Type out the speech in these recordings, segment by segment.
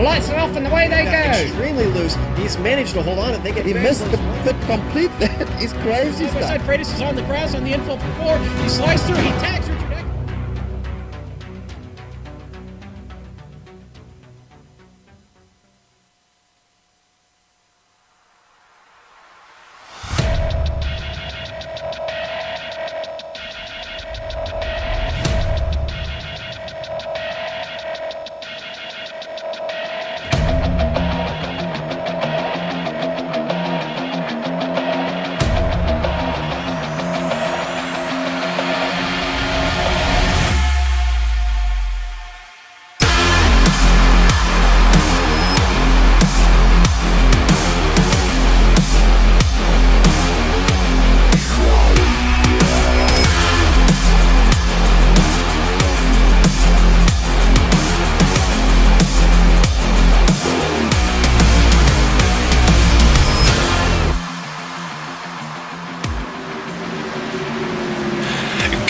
The lights are off and away they go. Extremely loose. He's managed to hold on and he missed the complete. He's crazy. The side Freitas is on the grass on the infield for 4. He slides through. He tags Richard Eck.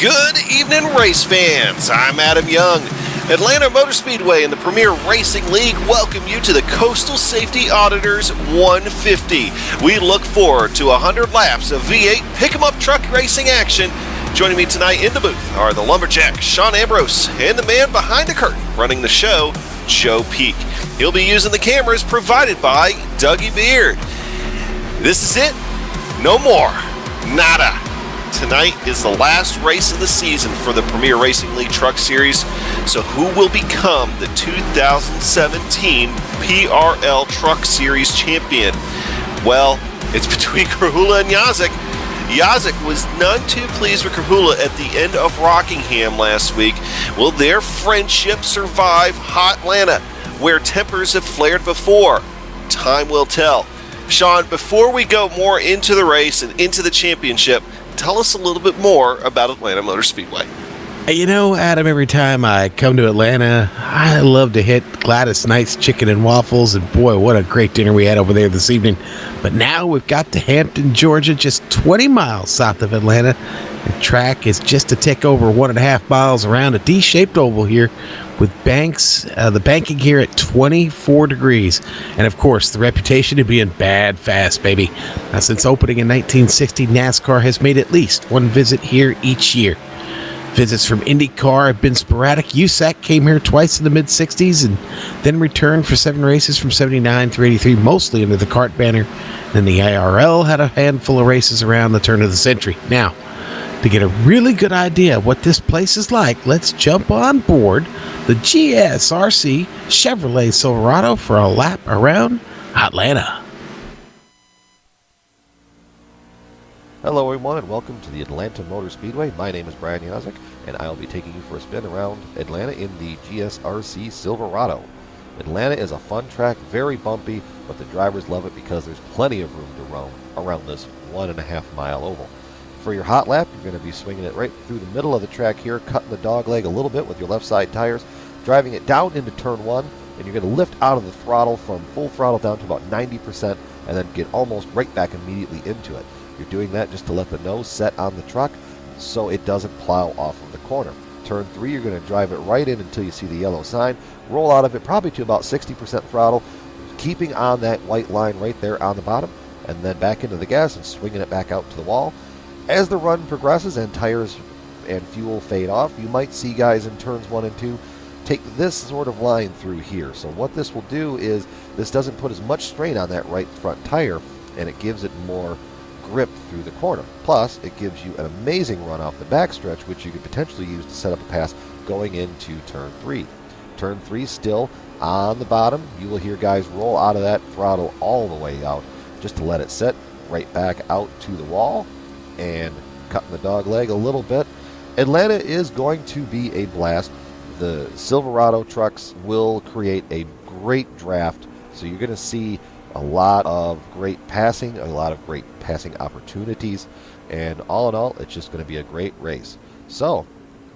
Good evening, race fans. I'm Adam Young. Atlanta Motor Speedway and the Premier Racing League welcome you to the Coastal Safety Auditors 150. We look forward to 100 laps of V8 pick-em-up truck racing action. Joining me tonight in the booth are the Lumberjack, Sean Ambrose, and the man behind the curtain running the show, Joe Peak. He'll be using the cameras provided by Dougie Beard. This is it. No more. Nada. Tonight is the last race of the season for the Premier Racing League Truck Series. So who will become the 2017 PRL Truck Series champion? Well, it's between Krahula and Yazek. Yazek was none too pleased with Krahula at the end of Rockingham last week. Will their friendship survive Hot Atlanta, where tempers have flared before? Time will tell. Sean, before we go more into the race and into the championship, tell us a little bit more about Atlanta Motor Speedway. You know, Adam, every time I come to Atlanta, I love to hit Gladys Knight's Chicken and Waffles, and boy, what a great dinner we had over there this evening. But now we've got to Hampton, Georgia, just 20 miles south of Atlanta. The track is just a tick over 1.5 miles around a D-shaped oval here, with the banking here at 24 degrees. And of course, the reputation of being bad fast, baby. Now, since opening in 1960, NASCAR has made at least one visit here each year. Visits from IndyCar have been sporadic. USAC came here twice in the mid-60s and then returned for 7 races from 79 through 83, mostly under the CART banner. Then the ARL had a handful of races around the turn of the century. Now, to get a really good idea of what this place is like, let's jump on board the GSRC Chevrolet Silverado for a lap around Atlanta. Hello everyone and welcome to the Atlanta Motor Speedway. My name is Brian Yazik and I'll be taking you for a spin around Atlanta in the GSRC Silverado. Atlanta is a fun track, very bumpy, but the drivers love it because there's plenty of room to roam around this 1.5 mile oval. For your hot lap, you're going to be swinging it right through the middle of the track here, cutting the dog leg a little bit with your left side tires, driving it down into turn 1, and you're going to lift out of the throttle from full throttle down to about 90% and then get almost right back immediately into it. You're doing that just to let the nose set on the truck so it doesn't plow off of the corner. Turn 3, you're going to drive it right in until you see the yellow sign, roll out of it probably to about 60% throttle, keeping on that white line right there on the bottom, and then back into the gas and swinging it back out to the wall. As the run progresses and tires and fuel fade off, you might see guys in turns 1 and 2 take this sort of line through here. So what this will do is this doesn't put as much strain on that right front tire, and it gives it more grip through the corner. Plus, it gives you an amazing run off the backstretch, which you could potentially use to set up a pass going into turn 3. Turn 3 still on the bottom. You will hear guys roll out of that throttle all the way out just to let it set right back out to the wall and cutting the dog leg a little bit. Atlanta is going to be a blast. The Silverado trucks will create a great draft, so you're going to see a lot of great passing, a lot of great passing opportunities, and all in all, it's just going to be a great race. So,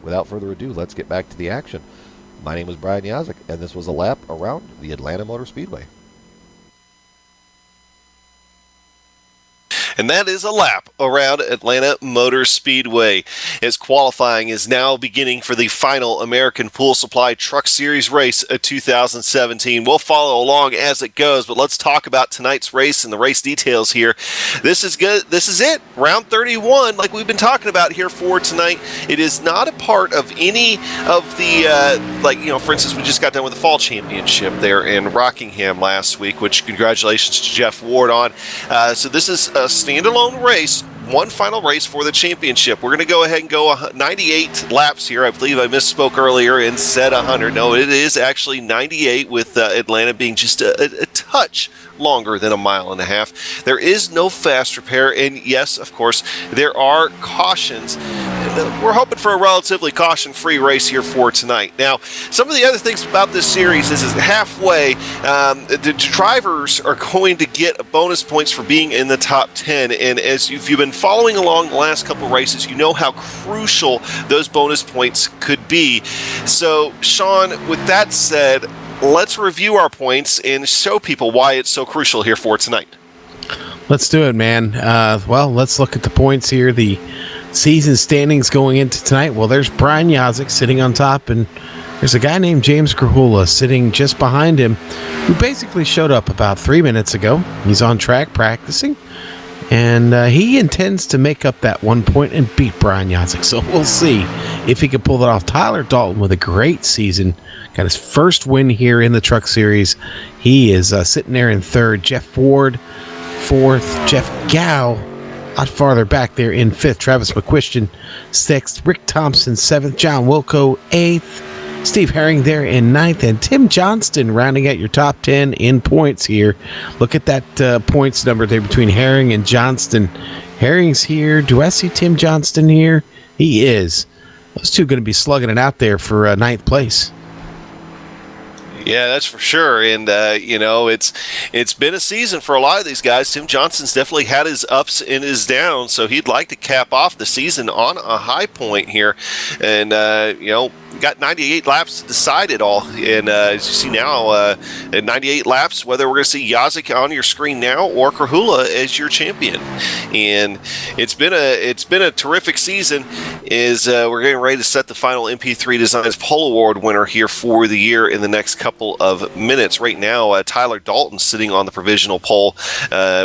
without further ado, let's get back to the action. My name is Brian Yazik, and this was a lap around the Atlanta Motor Speedway. And that is a lap around Atlanta Motor Speedway, as qualifying is now beginning for the final American Pool Supply Truck Series race of 2017. We'll follow along as it goes, but let's talk about tonight's race and the race details here. This is good. This is it. Round 31, like we've been talking about here for tonight. It is not a part of any of the, for instance, we just got done with the Fall Championship there in Rockingham last week, which congratulations to Jeff Ward on. So this is a standalone race, one final race for the championship. We're going to go ahead and go 98 laps here. I believe I misspoke earlier and said 100. No, it is actually 98, with Atlanta being just a touch longer than 1.5 miles. There is no fast repair, and yes, of course, there are cautions. We're hoping for a relatively caution-free race here for tonight. Now, some of the other things about this series is halfway, the drivers are going to get bonus points for being in the top 10, and as if you've been following along the last couple races, you know how crucial those bonus points could be. So, Sean, with that said, let's review our points and show people why it's so crucial here for tonight. Let's do it, man. Well, let's look at the points here. The season standings going into tonight. Well, there's Brian Yazik sitting on top, and there's a guy named James Grahula sitting just behind him, who basically showed up about 3 minutes ago. He's on track practicing, and he intends to make up that 1 point and beat Brian Yazik. So we'll see if he can pull that off. Tyler Dalton with a great season. Got his first win here in the Truck Series. He is sitting there in third. Jeff Ward, fourth. Jeff Gow, a lot farther back there in fifth. Travis McQuistion, sixth. Rick Thompson, seventh. John Wilco, eighth. Steve Herring there in ninth. And Tim Johnston rounding out your top 10 in points here. Look at that points number there between Herring and Johnston. Herring's here. Do I see Tim Johnston here? He is. Those two going to be slugging it out there for ninth place. Yeah, that's for sure. And, it's been a season for a lot of these guys. Tim Johnson's definitely had his ups and his downs, so he'd like to cap off the season on a high point here. And, got 98 laps to decide it all. And as you see now, at 98 laps, whether we're going to see Yazik on your screen now or Krahula as your champion. And it's been a terrific season. We're getting ready to set the final MP3 Designs Pole Award winner here for the year in the next couple of minutes. Right now, Tyler Dalton sitting on the provisional pole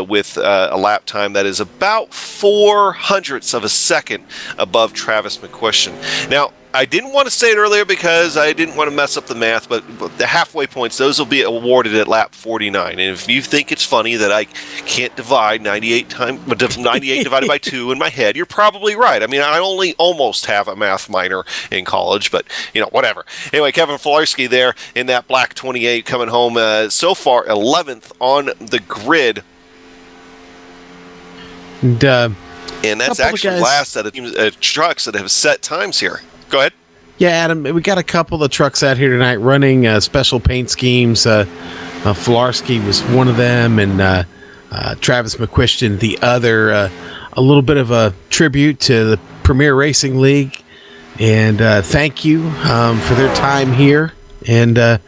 with a lap time that is about 0.04 of a second above Travis McQuestion. Now, I didn't want to say it earlier because I didn't want to mess up the math, but the halfway points, those will be awarded at lap 49. And if you think it's funny that I can't divide 98 divided by 2 in my head, you're probably right. I mean, I only almost have a math minor in college, but, whatever. Anyway, Kevin Filarski there in that black 28 coming home so far 11th on the grid. And that's actually last out of trucks that have set times here. Go ahead. Yeah, Adam, we got a couple of trucks out here tonight running special paint schemes. Filarski was one of them, and Travis McQuestion the other. A little bit of a tribute to the Premier Racing League, and thank you for their time here. And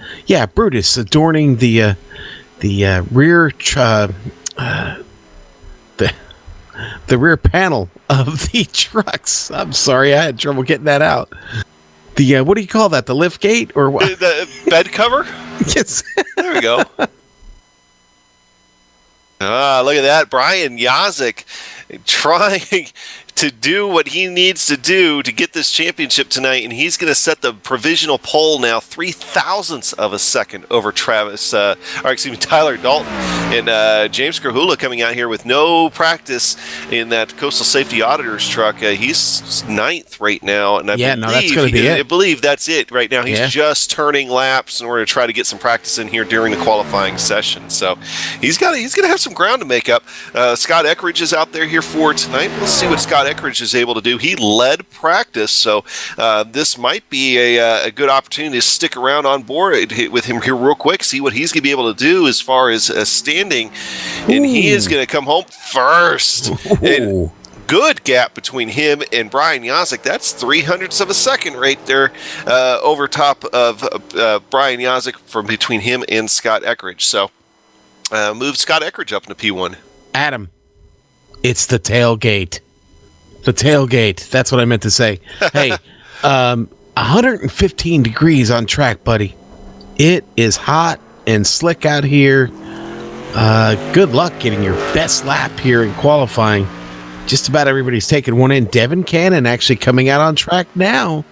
Brutus adorning the rear the rear panel of the trucks. I'm sorry, I had trouble getting that out. The what do you call that? The lift gate or what? The bed cover? Yes. There we go. Look at that. Brian Yazik trying to do what he needs to do to get this championship tonight, and he's going to set the provisional pole now 0.03 of a second over Tyler Dalton. And James Krahula coming out here with no practice in that Coastal Safety Auditors truck. He's 9th right now, and I believe that's it right now. He's just turning laps in order to try to get some practice in here during the qualifying session. So he's going to have some ground to make up. Scott Eckridge is out there here for tonight. Let's see what Scott Eckridge is able to do. He led practice, so this might be a good opportunity to stick around on board with him here real quick, see what he's going to be able to do as far as standing. And he is going to come home first. And good gap between him and Brian Yazik. That's 0.03 of a second right there over top of Brian Yazik from between him and Scott Eckridge. So move Scott Eckridge up into P1. Adam, it's the tailgate. The tailgate. That's what I meant to say. Hey, 115 degrees on track, buddy. It is hot and slick out here. Good luck getting your best lap here in qualifying. Just about everybody's taking one in. Devin Cannon actually coming out on track now.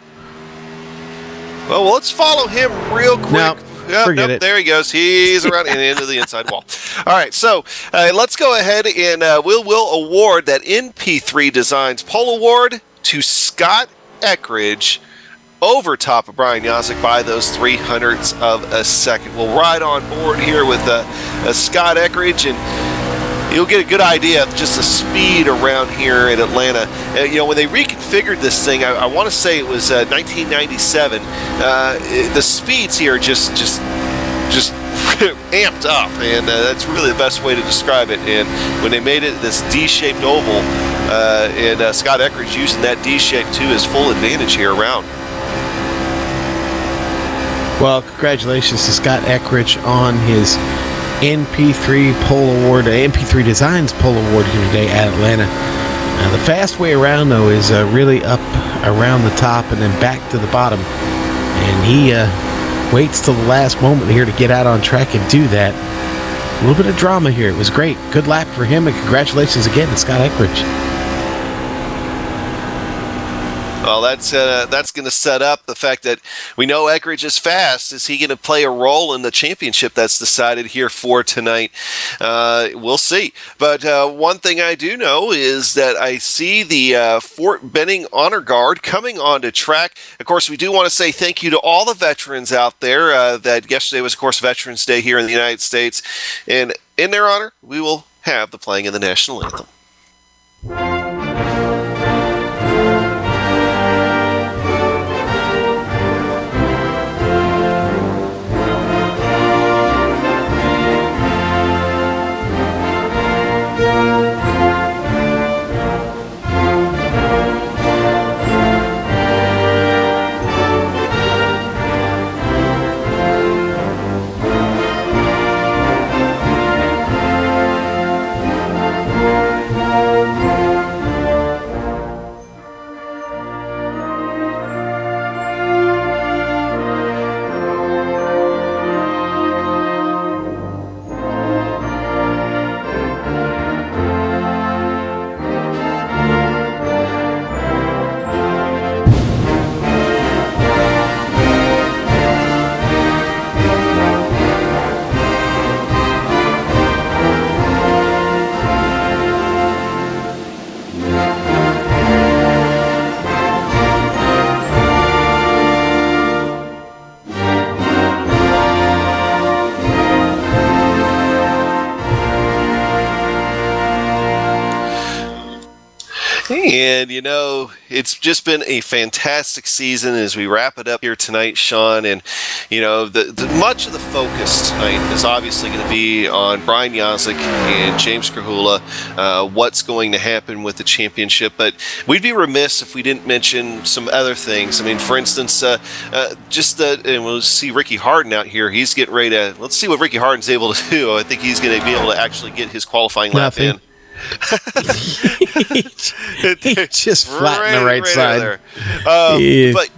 Well, let's follow him real quick. No. Forget it. There he goes. He's around and into the inside wall. All right, so let's go ahead and we'll award that NP3 Designs Pole Award to Scott Eckridge over top of Brian Yazik by those 0.03 of a second. We'll ride on board here with Scott Eckridge, and you'll get a good idea of just the speed around here in Atlanta. When they reconfigured this thing, I want to say it was 1997. The speeds here just amped up, and that's really the best way to describe it. And when they made it this D-shaped oval, and Scott Eckridge using that D-shape to his full advantage here around. Well, congratulations to Scott Eckridge on his NP3 Pole Award, NP3 Designs Pole Award here today at Atlanta. The fast way around, though, is really up around the top and then back to the bottom. And he waits till the last moment here to get out on track and do that. A little bit of drama here. It was great. Good lap for him, and congratulations again to Scott Eckridge. Well, that's going to set up the fact that we know Eckridge is fast. Is he going to play a role in the championship that's decided here for tonight? We'll see. But one thing I do know is that I see the Fort Benning Honor Guard coming onto track. Of course, we do want to say thank you to all the veterans out there. That yesterday was, of course, Veterans Day here in the United States. And in their honor, we will have the playing of the national anthem. And, it's just been a fantastic season as we wrap it up here tonight, Sean. And, the much of the focus tonight is obviously going to be on Brian Yazik and James Krahula, what's going to happen with the championship. But we'd be remiss if we didn't mention some other things. I mean, for instance, and we'll see Ricky Harden out here. He's getting ready to, let's see what Ricky Harden's able to do. I think he's going to be able to actually get his qualifying lap in. He just flattened the right side. There. But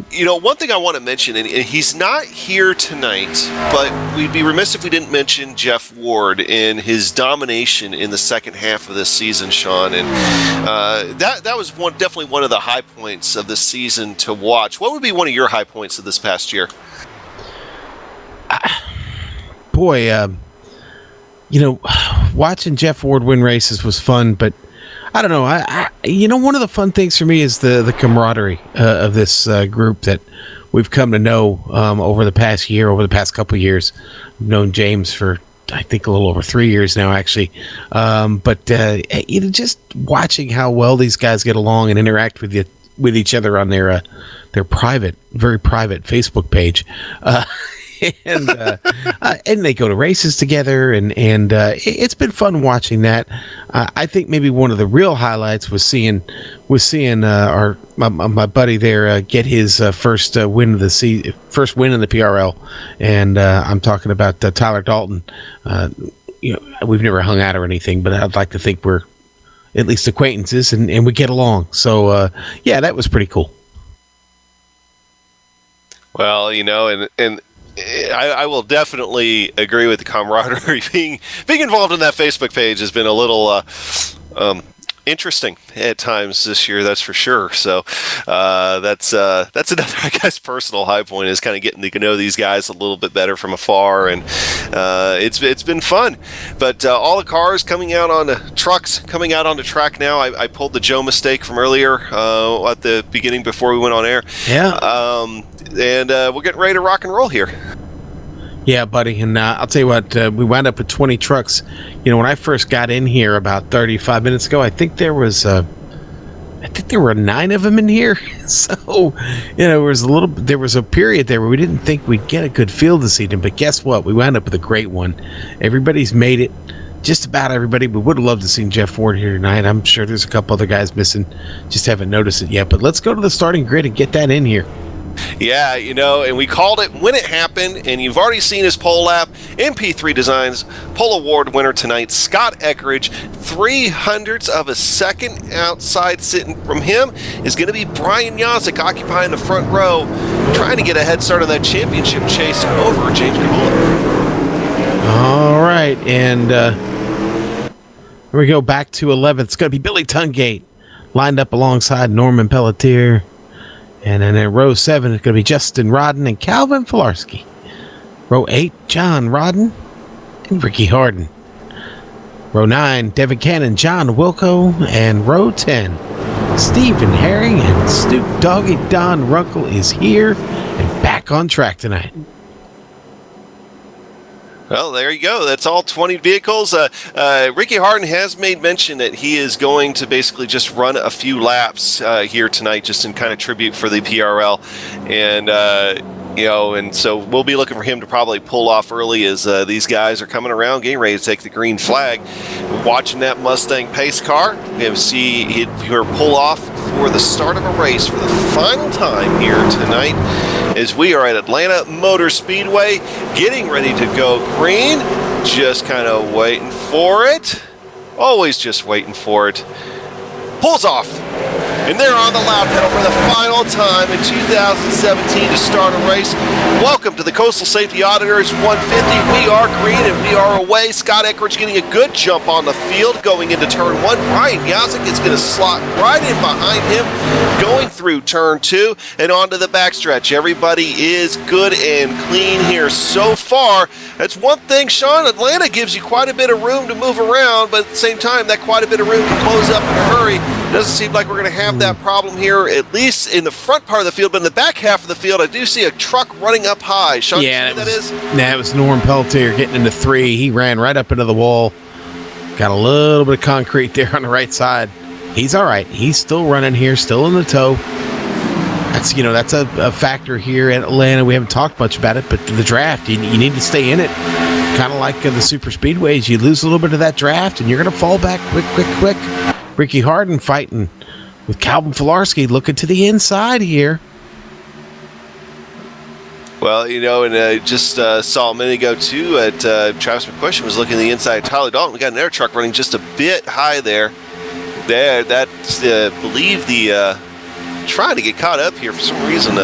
one thing I want to mention, and he's not here tonight, but we'd be remiss if we didn't mention Jeff Ward and his domination in the second half of this season, Sean. And that was definitely one of the high points of this season to watch. What would be one of your high points of this past year? Watching Jeff Ward win races was fun, but I don't know. One of the fun things for me is the camaraderie of this group that we've come to know over the past year, over the past couple of years. I've known James for, I think, a little over 3 years now, actually. But just watching how well these guys get along and interact with each other on their private, very private Facebook page. And they go to races together, and it's been fun watching that. I think maybe one of the real highlights was seeing my buddy there get his first win in the PRL, and I'm talking about Tyler Dalton. We've never hung out or anything, but I'd like to think we're at least acquaintances, and we get along. So that was pretty cool. Well, and I will definitely agree with the camaraderie. Being involved in that Facebook page has been a little interesting at times this year, that's for sure. So that's another, I guess, personal high point, is kind of getting to know these guys a little bit better from afar, and it's been fun. But all the cars coming out on the trucks, coming out on the track now. I pulled the Joe mistake from earlier at the beginning before we went on air. Yeah. And we're getting ready to rock and roll here. Yeah, buddy, and I'll tell you what, we wound up with 20 trucks. When I first got in here about 35 minutes ago, I think there were 9 of them in here. So, there was a period there where we didn't think we'd get a good field this evening, but guess what? We wound up with a great one. Everybody's made it. Just about everybody. We would have loved to see Jeff Ward here tonight. I'm sure there's a couple other guys missing, just haven't noticed it yet. But let's go to the starting grid and get that in here. Yeah, and we called it when it happened, and you've already seen his pole lap. MP3 Designs pole award winner tonight, Scott Eckridge. 300ths of a second outside sitting from him is going to be Brian Yazik, occupying the front row, trying to get a head start on that championship chase over James Krahula. All right, and here we go back to 11th. It's going to be Billy Tungate, lined up alongside Norman Pelletier. And then in row 7, it's going to be Justin Rodden and Calvin Filarski. Row 8, John Rodden and Ricky Harden. Row 9, Devin Cannon, John Wilco. And row 10, Stephen Herring and Snoop Doggy Don Runkle is here and back on track tonight. Well, there you go. That's all 20 vehicles. Ricky Harden has made mention that he is going to basically just run a few laps here tonight, just in kind of tribute for the PRL. And, and so we'll be looking for him to probably pull off early as these guys are coming around, getting ready to take the green flag. Watching that Mustang pace car, we have see her pull off for the start of a race for the final time here tonight, as we are at Atlanta Motor Speedway, getting ready to go green. Just kind of waiting for it. Always just waiting for it. Pulls off. And they're on the loud pedal for the final time in 2017 to start a race. Welcome to the Coastal Safety Auditors 150. We are green and we are away. Scott Eckridge getting a good jump on the field going into turn 1. Brian Yazik is going to slot right in behind him going through turn 2 and onto the backstretch. Everybody is good and clean here so far. That's one thing, Sean. Atlanta gives you quite a bit of room to move around, but at the same time, that quite a bit of room can close up in a hurry. It doesn't seem like we're going to have that problem here, at least in the front part of the field, but in the back half of the field, I do see a truck running up high. Sean, yeah, that is? That was Norm Pelletier getting into 3. He ran right up into the wall. Got a little bit of concrete there on the right side. He's all right. He's still running here, still in the tow. That's a factor here at Atlanta. We haven't talked much about it, but the draft, you need to stay in it. Kind of like the super speedways, you lose a little bit of that draft, and you're going to fall back quick. Ricky Harden fighting with Calvin Filarski looking to the inside here. Well, and just saw a minute ago, too, at Travis McQuestion was looking at the inside. Tyler Dalton, we got another truck running just a bit high there. That's, believe the trying to get caught up here for some reason.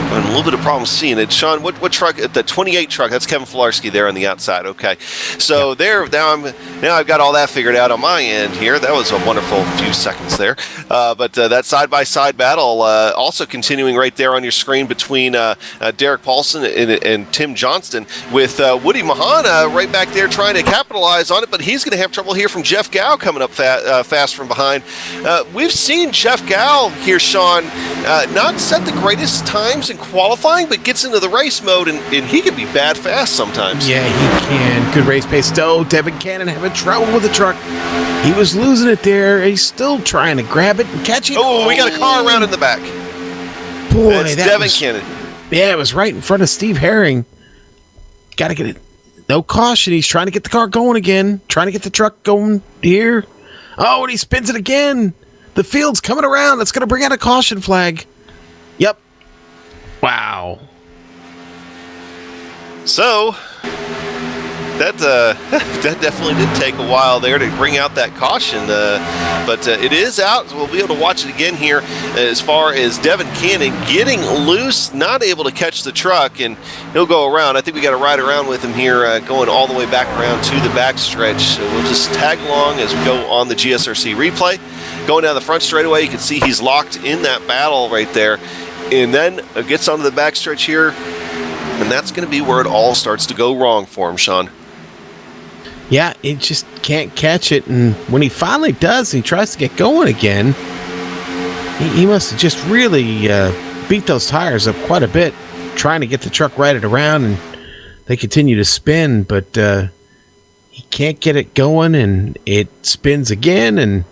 Having a little bit of problem seeing it. Sean, what truck? The 28 truck. That's Kevin Filarski there on the outside. Okay, so there. Now I've got all that figured out on my end here. That was a wonderful few seconds there. But that side-by-side battle also continuing right there on your screen between Derek Paulson and Tim Johnston, with Woody Mahana right back there trying to capitalize on it, but he's going to have trouble here from Jeff Gow coming up fast from behind. We've seen Jeff Gow here, Sean, not set the greatest times in qualifying, but gets into the race mode, and he can be bad fast sometimes. Yeah, he can. Good race pace. Still, Devin Cannon having trouble with the truck. He was losing it there. He's still trying to grab it and catch it. Oh, we got a car around in the back. Boy, it's Devin Cannon. Yeah, it was right in front of Steve Herring. Got to get it. No caution. He's trying to get the car going again. Trying to get the truck going here. Oh, and he spins it again. The field's coming around. That's going to bring out a caution flag. Yep. Wow. So that definitely did take a while there to bring out that caution, but it is out. So we'll be able to watch it again here as far as Devin Cannon getting loose, not able to catch the truck, and he'll go around. I think we got to ride around with him here, going all the way back around to the backstretch. So we'll just tag along as we go on the GSRC replay. Going down the front straightaway, you can see he's locked in that battle right there, and then gets onto the backstretch here, and that's going to be where it all starts to go wrong for him, Sean. Yeah, he just can't catch it, and when he finally does, he tries to get going again. He must have just really beat those tires up quite a bit, trying to get the truck righted around, and they continue to spin, but he can't get it going, and it spins again, and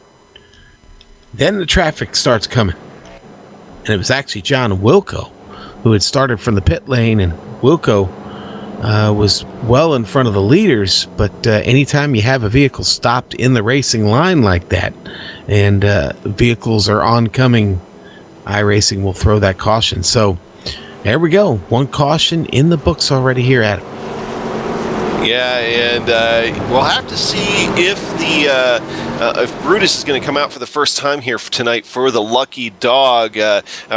then the traffic starts coming. And it was actually John Wilco who had started from the pit lane, and Wilco was well in front of the leaders, but anytime you have a vehicle stopped in the racing line like that, and vehicles are oncoming, iRacing will throw that caution. So there we go. One caution in the books already here, Adam. Yeah, and we'll have to see if Brutus is going to come out for the first time here tonight for the lucky dog.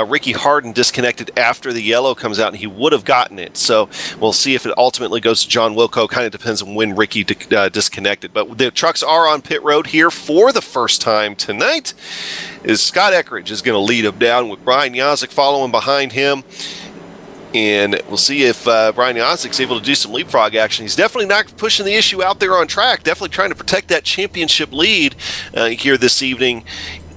Ricky Harden disconnected after the yellow comes out, and he would have gotten it. So we'll see if it ultimately goes to John Wilco. Kind of depends on when Ricky disconnected. But the trucks are on pit road here for the first time tonight. Scott Eckridge is going to lead him down with Brian Yazik following behind him. And we'll see if Brian Yazik's able to do some leapfrog action. He's definitely not pushing the issue out there on track. Definitely trying to protect that championship lead here this evening.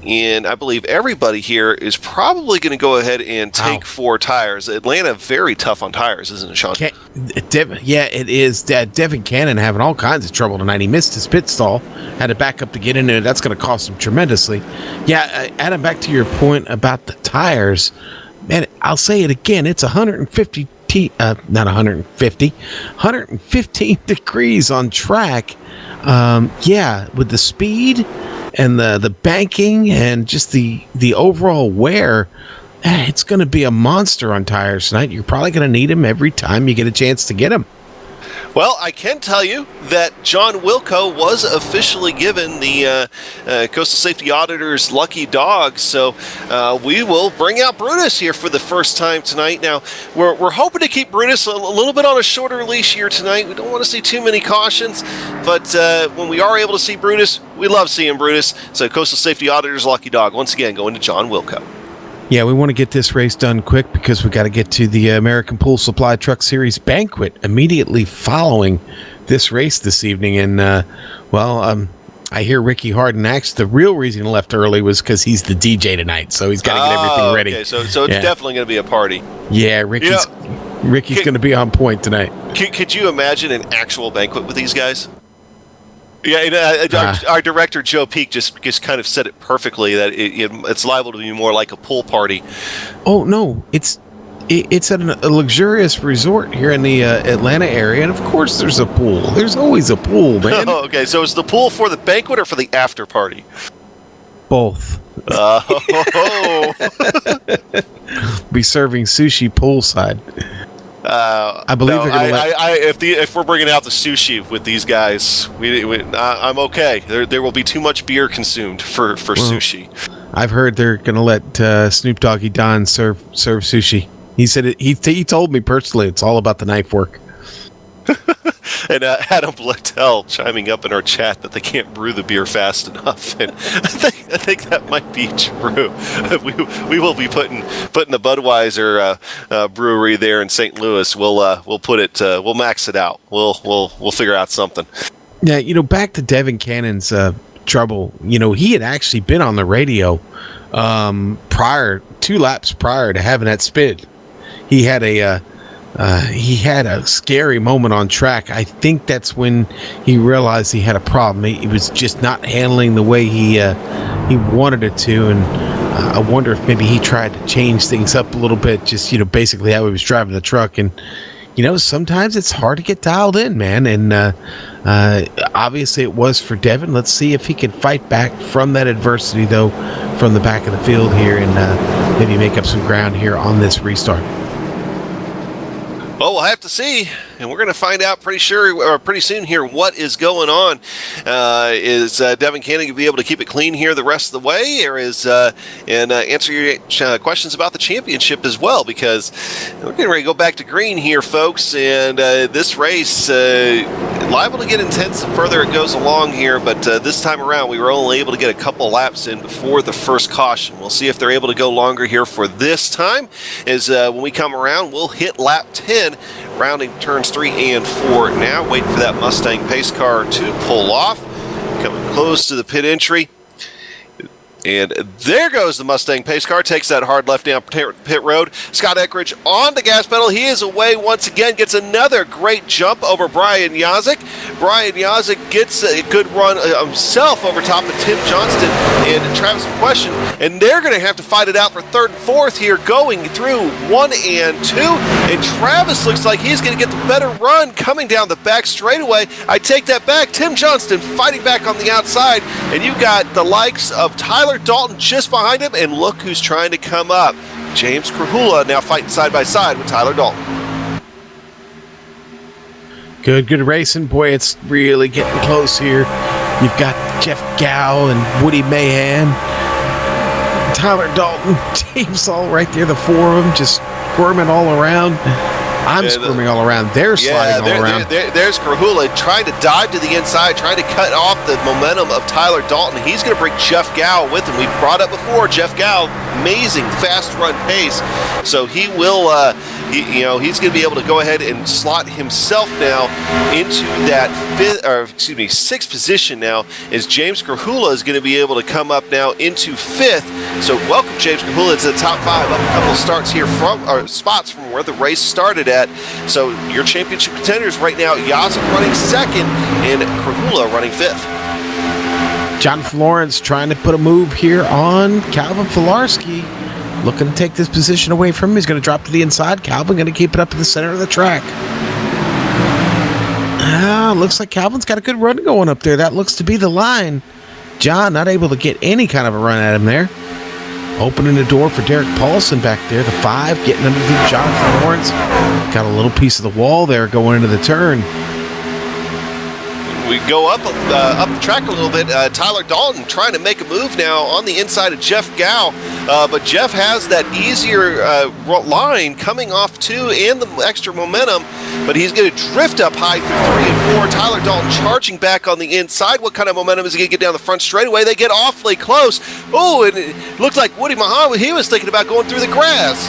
And I believe everybody here is probably going to go ahead and take 4 tires. Atlanta, very tough on tires, isn't it, Sean? Yeah, it is. Devin Cannon having all kinds of trouble tonight. He missed his pit stall, had to back up to get in there. That's going to cost him tremendously. Yeah, Adam, back to your point about the tires. Man, I'll say it again. It's 115 degrees on track. Yeah, with the speed and the banking and just the overall wear, it's going to be a monster on tires tonight. You're probably going to need them every time you get a chance to get them. Well, I can tell you that John Wilco was officially given the Coastal Safety Auditors lucky dog, so we will bring out Brutus here for the first time tonight. Now, we're hoping to keep Brutus a little bit on a shorter leash here tonight. We don't want to see too many cautions, but when we are able to see Brutus, we love seeing Brutus. So Coastal Safety Auditors lucky dog, once again, going to John Wilco. Yeah, we want to get this race done quick because we got to get to the American Pool Supply Truck Series banquet immediately following this race this evening. And, I hear Ricky Harden actually the real reason he left early was because he's the DJ tonight, so he's got to get everything ready. Okay, so it's definitely going to be a party. Yeah, Ricky's going to be on point tonight. Could you imagine an actual banquet with these guys? Yeah, and, our director Joe Peak just kind of said it perfectly that it's liable to be more like a pool party. Oh no, it's at a luxurious resort here in the Atlanta area, and of course there's a pool. There's always a pool, man. Oh, okay, so is the pool for the banquet or for the after party? Both. Be serving sushi poolside. I believe they're going to if we're bringing out the sushi with these guys, I'm okay. There will be too much beer consumed for sushi. I've heard they're going to let Snoop Doggy Don serve sushi. He said it, he told me personally it's all about the knife work. And Adam Blettel chiming up in our chat that they can't brew the beer fast enough, and I think that might be true. We will be putting the Budweiser brewery there in St. Louis. We'll put it. We'll max it out. We'll figure out something. Yeah, back to Devin Cannon's trouble. He had actually been on the radio 2 laps prior to having that spin. He had a scary moment on track. I think that's when he realized he had a problem. He was just not handling the way he wanted it to, and I wonder if maybe he tried to change things up a little bit, just basically how he was driving the truck. And sometimes it's hard to get dialed in, man. And obviously it was for Devin. Let's see if he can fight back from that adversity, though, from the back of the field here, and maybe make up some ground here on this restart. Well, we'll have to see, and we're going to find out pretty soon here what is going on. Is Devin Cannon going to be able to keep it clean here the rest of the way, or and answer your questions about the championship as well? Because we're getting ready to go back to green here, folks, and this race liable to get intense the further it goes along here. But this time around, we were only able to get a couple laps in before the first caution. We'll see if they're able to go longer here for this time. As when we come around, we'll hit lap 10. Rounding turns 3 and 4 now, waiting for that Mustang pace car to pull off. Coming close to the pit entry. And there goes the Mustang pace car, takes that hard left down pit road. Scott Eckridge on the gas pedal. He is away once again, gets another great jump over Brian Yazik. Brian Yazik gets a good run himself over top of Tim Johnston and Travis McQuestion. And they're going to have to fight it out for third and fourth here, going through 1 and 2. And Travis looks like he's going to get the better run coming down the back straightaway. I take that back. Tim Johnston fighting back on the outside. And you've got the likes of Tyler Dalton just behind him, and look who's trying to come up. James Krahula now fighting side by side with Tyler Dalton. Good racing. Boy, it's really getting close here. You've got Jeff Gow and Woody Mahan. Tyler Dalton, James all right there, the four of them just squirming all around. I'm squirming all around. They're sliding all around. There's Krahula trying to dive to the inside, trying to cut off the momentum of Tyler Dalton. He's going to bring Jeff Gow with him. We've brought up before, Jeff Gow, amazing fast run pace. So he will, he's going to be able to go ahead and slot himself now into that sixth position now, as James Krahula is going to be able to come up now into fifth. So welcome James Krahula to the top 5, up a couple starts here spots from where the race started at. So your championship contenders right now, Yazik running second and Krahula running fifth. Jonathan Lawrence trying to put a move here on Calvin Filarski. Looking to take this position away from him. He's going to drop to the inside. Calvin going to keep it up to the center of the track. Looks like Calvin's got a good run going up there. That looks to be the line. John not able to get any kind of a run at him there. Opening the door for Derek Paulson back there. The 5 getting underneath Jonathan Lawrence. Got a little piece of the wall there going into the turn. We go up the track a little bit. Tyler Dalton trying to make a move now on the inside of Jeff Gow. But Jeff has that easier line coming off 2 and the extra momentum. But he's going to drift up high through 3 and 4. Tyler Dalton charging back on the inside. What kind of momentum is he going to get down the front straightaway? They get awfully close. Oh, and it looked like Woody Mahan, he was thinking about going through the grass.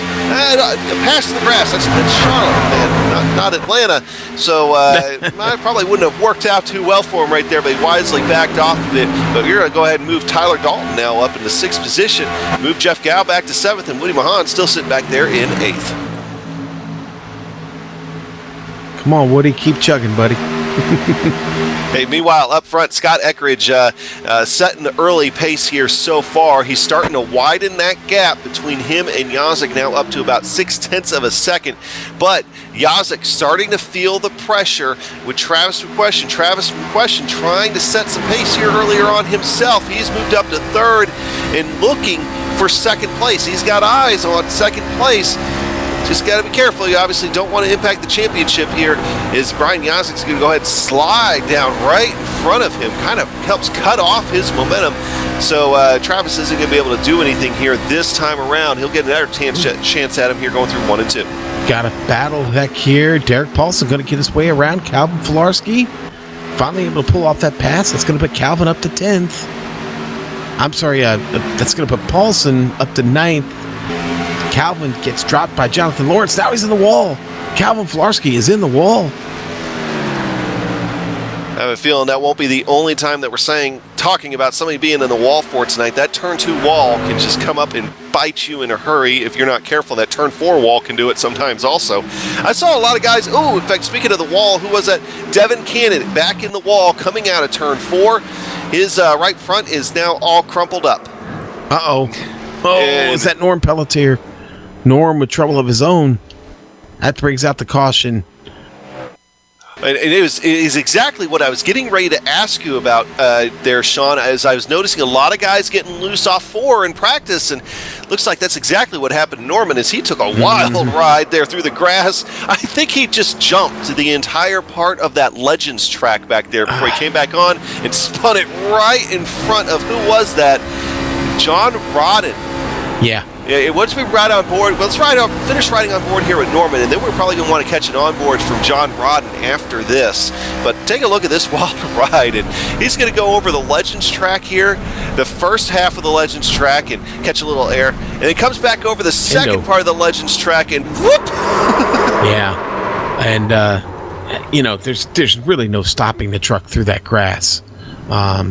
Past the grass. That's Charlotte, man, not Atlanta. So I probably wouldn't have worked out too well for him right there, but he wisely backed off of it. But you're going to go ahead and move Tyler Dalton now up in the 6th position. Move Jeff Gow back to 7th, and Woody Mahan still sitting back there in 8th. Come on, Woody, keep chugging, buddy. Hey, meanwhile, up front, Scott Eckridge setting the early pace here so far. He's starting to widen that gap between him and Yazik, now up to about 0.6 of a second. But Yazik starting to feel the pressure with Travis McQuestion. Travis McQuestion trying to set some pace here earlier on himself. He's moved up to third and looking for second place. He's got eyes on second place. Just got to be careful. You obviously don't want to impact the championship here. Is Brian Yazik's going to go ahead and slide down right in front of him. Kind of helps cut off his momentum. So Travis isn't going to be able to do anything here this time around. He'll get another chance at him here going through 1 and 2. Got a battle heck here. Derek Paulson going to get his way around Calvin Filarski. Finally able to pull off that pass. That's going to put Calvin up to 10th. I'm sorry, that's going to put Paulson up to 9th. Calvin gets dropped by Jonathan Lawrence. Now he's in the wall. Calvin Filarski is in the wall. I have a feeling that won't be the only time that we're talking about somebody being in the wall for tonight. That turn 2 wall can just come up and bite you in a hurry if you're not careful. That turn 4 wall can do it sometimes also. I saw a lot of guys, in fact, speaking of the wall, who was that? Devin Cannon back in the wall coming out of turn 4. His right front is now all crumpled up. Uh-oh. Is that Norm Pelletier? Norm with trouble of his own. That brings out the caution. And it is exactly what I was getting ready to ask you about there, Sean, as I was noticing a lot of guys getting loose off 4 in practice, and looks like that's exactly what happened to Norman as he took a wild ride there through the grass. I think he just jumped the entire part of that Legends track back there before he came back on and spun it right in front of, who was that? John Rodden. Yeah. Once we ride on board, let's finish riding on board here with Norman, and then we're probably going to want to catch an onboard from John Rodden after this. But take a look at this wild ride, and he's going to go over the Legends track here, the first half of the Legends track, and catch a little air, and then comes back over the second part of the Legends track, and whoop! Yeah, and there's really no stopping the truck through that grass.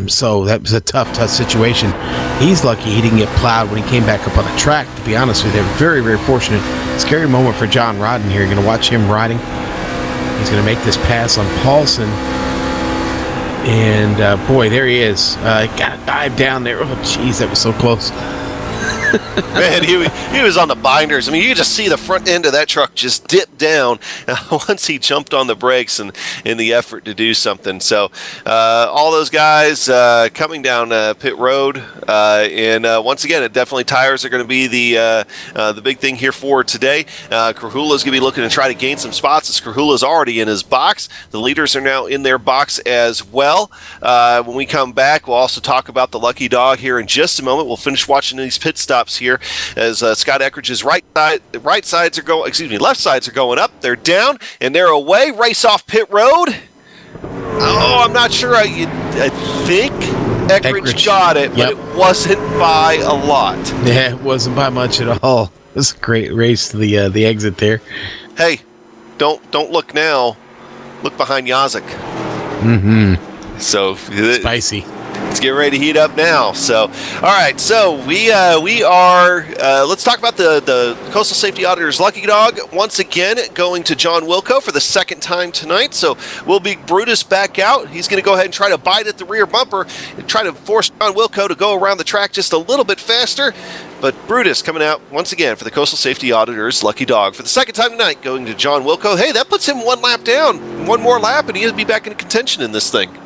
So that was a tough situation. He's lucky he didn't get plowed when he came back up on the track, to be honest with you. Very, very fortunate. Scary moment for John Rodden here. You're going to watch him riding. He's going to make this pass on Paulson. And, boy, there he is. Got to dive down there. Oh, jeez, that was so close. Man, he was on the binders. I mean, you could just see the front end of that truck just dip down once he jumped on the brakes and in the effort to do something. So all those guys coming down pit road, and once again, definitely tires are going to be the big thing here for today. Krahula's going to be looking to try to gain some spots as Krahula's already in his box. The leaders are now in their box as well. When we come back, we'll also talk about the lucky dog here in just a moment. We'll finish watching these pit stops here as Scott Eckridge's left sides are going up, they're down, and they're away. Race off pit road. I'm not sure. I think Eckridge got it, but it wasn't by a lot. Yeah, it wasn't by much at all. It was a great race to the exit there. Hey, don't look now. Look behind Yazik. So spicy. Let's get ready to heat up now. So, all right. So we are. Let's talk about the Coastal Safety Auditors Lucky Dog once again going to John Wilco for the second time tonight. So we'll be Brutus back out. He's going to go ahead and try to bite at the rear bumper and try to force John Wilco to go around the track just a little bit faster. But Brutus coming out once again for the Coastal Safety Auditors Lucky Dog for the second time tonight, going to John Wilco. Hey, that puts him one lap down. One more lap, and he'll be back in contention in this thing.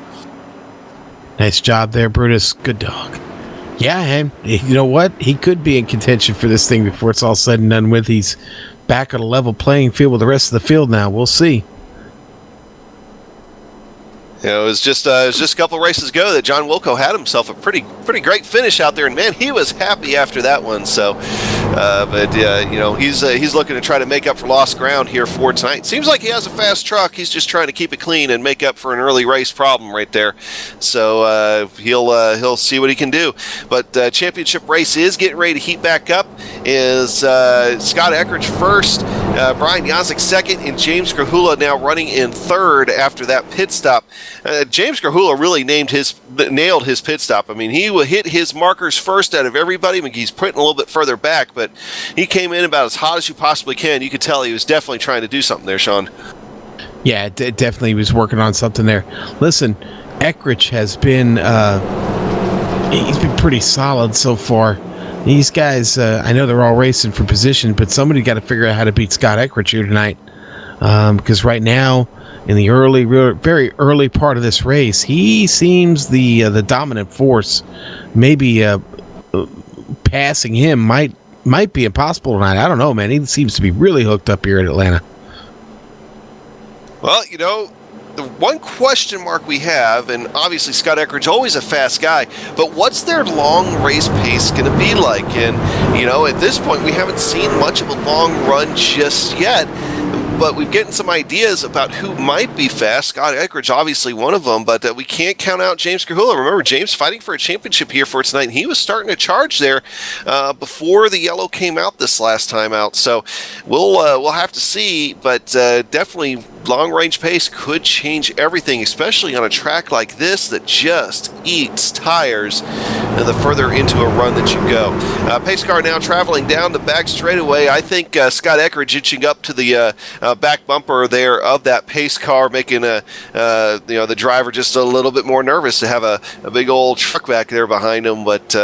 Nice job there, Brutus. Good dog. Yeah, and you know what? He could be in contention for this thing before it's all said and done with. He's back on a level playing field with the rest of the field now. We'll see. You know, it was just a couple races ago that John Wilco had himself a pretty great finish out there, and man, he was happy after that one. So, he's looking to try to make up for lost ground here for tonight. Seems like he has a fast truck. He's just trying to keep it clean and make up for an early race problem right there. So he'll see what he can do. But championship race is getting ready to heat back up. Is Scott Eckridge first, Brian Yazik second, and James Krahula now running in third after that pit stop. James Krahula really nailed his pit stop. I mean, he hit his markers first out of everybody. McGee's putting a little bit further back, but he came in about as hot as you possibly can. You could tell he was definitely trying to do something there, Sean. Yeah, definitely was working on something there. Listen, Eckrich has been he's been pretty solid so far. These guys, I know they're all racing for position, but somebody got to figure out how to beat Scott Eckrich here tonight. Because right now, in the very early part of this race, he seems the dominant force. Maybe passing him might be impossible tonight. I don't know, man. He seems to be really hooked up here at Atlanta. Well, the one question mark we have, and obviously Scott Eckrich always a fast guy, but what's their long race pace going to be like? And, at this point, we haven't seen much of a long run just yet. But we've gotten some ideas about who might be fast. Scott Eckrich, obviously one of them, but we can't count out James Krahula. Remember, James fighting for a championship here for tonight, and he was starting to charge there before the yellow came out this last time out. So we'll have to see, but definitely long-range pace could change everything, especially on a track like this that just eats tires the further into a run that you go. Pace car now traveling down the back straightaway. I think Scott Eckrich inching up to the back bumper there of that pace car, making the driver just a little bit more nervous to have a big old truck back there behind him, but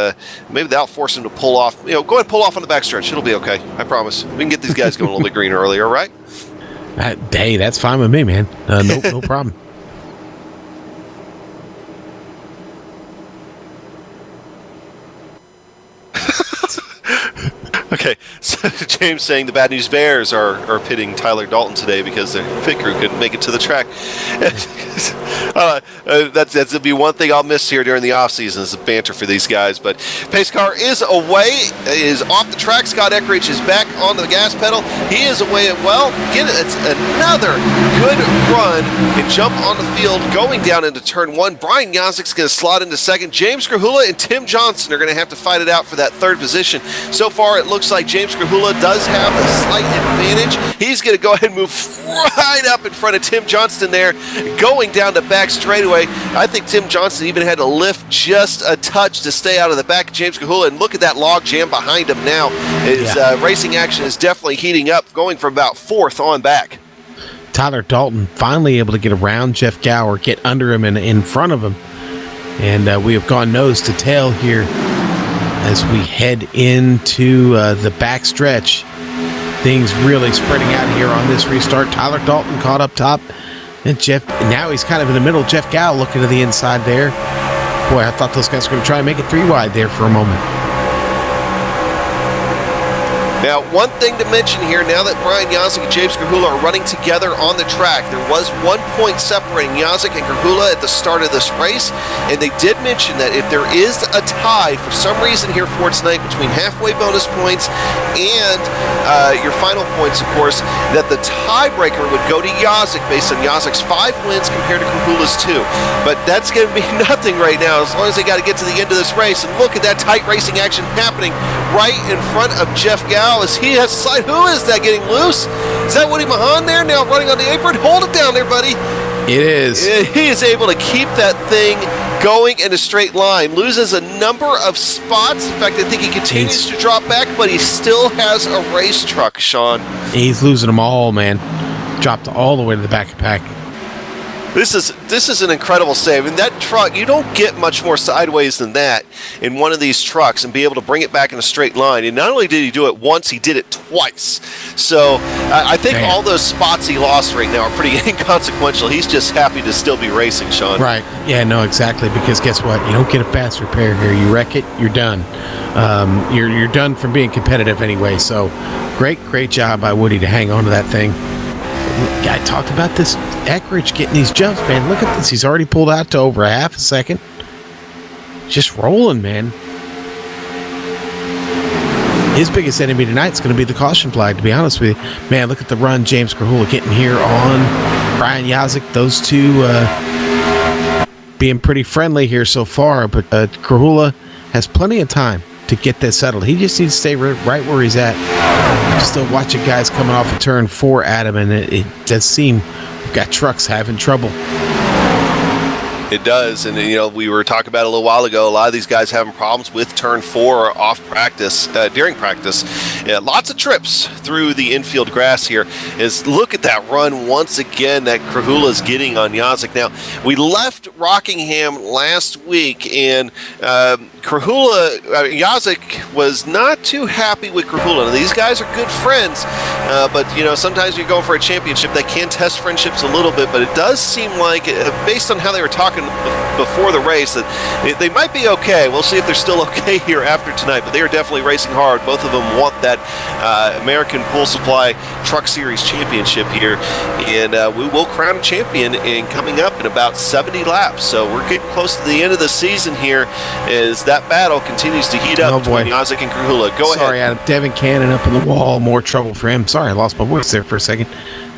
maybe that'll force him to pull off. Go ahead and pull off on the backstretch. It'll be okay. I promise. We can get these guys going a little bit greener earlier, right? Hey, that's fine with me, man. No problem. Okay, so James saying the Bad News Bears are pitting Tyler Dalton today because their pit crew couldn't make it to the track. That'll be one thing I'll miss here during the offseason is the banter for these guys. But pace car is away, is off the track. Scott Eckrich is back on the gas pedal. He is away at it's another good run and jump on the field going down into turn one. Brian Yazik's going to slot into second. James Krahula and Tim Johnson are going to have to fight it out for that third position. So far, it looks like James Krahula does have a slight advantage. He's going to go ahead and move right up in front of Tim Johnston there, going down the back straightaway. I think Tim Johnston even had to lift just a touch to stay out of the back of James Krahula, and look at that log jam behind him now. His racing action is definitely heating up, going from about fourth on back. Tyler Dalton finally able to get around Jeff Gower, get under him and in front of him. And we have gone nose to tail here as we head into the back stretch. Things really spreading out here on this restart. Tyler Dalton caught up top. And now he's kind of in the middle. Jeff Gow looking to the inside there. Boy, I thought those guys were going to try and make it three wide there for a moment. Now, one thing to mention here, now that Brian Yazik and James Krahula are running together on the track, there was 1 point separating Yazik and Krahula at the start of this race, and they did mention that if there is a tie for some reason here for tonight between halfway bonus points and your final points, of course, that the tiebreaker would go to Yazik based on Yazik's 5 wins compared to Krahula's 2. But that's going to be nothing right now as long as they got to get to the end of this race. And look at that tight racing action happening right in front of Jeff Gow. As he has sight. Who is that getting loose? Is that Woody Mahan there now running on the apron? Hold it down there, buddy. It is. He is able to keep that thing going in a straight line. Loses a number of spots. In fact, I think he continues to drop back, but he still has a race truck, Sean. He's losing them all, man. Dropped all the way to the back of the pack. This is an incredible save. And that truck, you don't get much more sideways than that in one of these trucks and be able to bring it back in a straight line. And not only did he do it once, he did it twice. So I think all those spots he lost right now are pretty inconsequential. He's just happy to still be racing, Sean. Right. Yeah, no, exactly. Because guess what? You don't get a fast repair here. You wreck it, you're done. You're done from being competitive anyway. So great job by Woody to hang on to that thing. I talked about this Eckrich getting these jumps, man. Look at this. He's already pulled out to over a half a second. Just rolling, man. His biggest enemy tonight is going to be the caution flag, to be honest with you. Man, look at the run James Krahula getting here on Brian Yazik. Those two being pretty friendly here so far, but Krahula has plenty of time to get this settled. He just needs to stay right where he's at. I'm still watching guys coming off of turn 4 at him, and it does seem we've got trucks having trouble. It does, and we were talking about it a little while ago. A lot of these guys having problems with turn 4 off practice, during practice. Yeah, lots of trips through the infield grass here. Look at that run once again that Krahula's getting on Yazik. Now, we left Rockingham last week, and Yazik was not too happy with Krahula. Now, these guys are good friends, but sometimes you're going for a championship that can test friendships a little bit. But it does seem like, based on how they were talking before the race, that they might be okay. We'll see if they're still okay here after tonight, but they are definitely racing hard. Both of them want that American Pool Supply Truck Series championship here, and we will crown a champion coming up in about 70 laps. So we're getting close to the end of the season here as that battle continues to heat up between Yazik and Krahula. Go ahead. Sorry, Adam. Devin Cannon up in the wall. More trouble for him. Sorry, I lost my voice there for a second.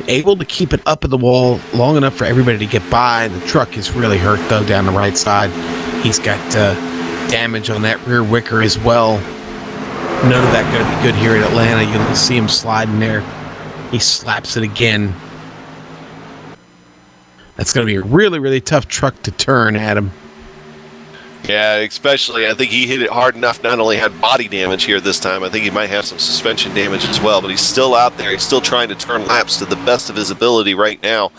Able to keep it up in the wall long enough for everybody to get by. The truck is really hurt, though, down the right side. He's got damage on that rear wicker as well. None of that going to be good here in Atlanta. You'll see him sliding there. He slaps it again. That's going to be a really, really tough truck to turn, Adam. Yeah, especially, I think he hit it hard enough, not only had body damage here this time, I think he might have some suspension damage as well, but he's still out there. He's still trying to turn laps to the best of his ability right now.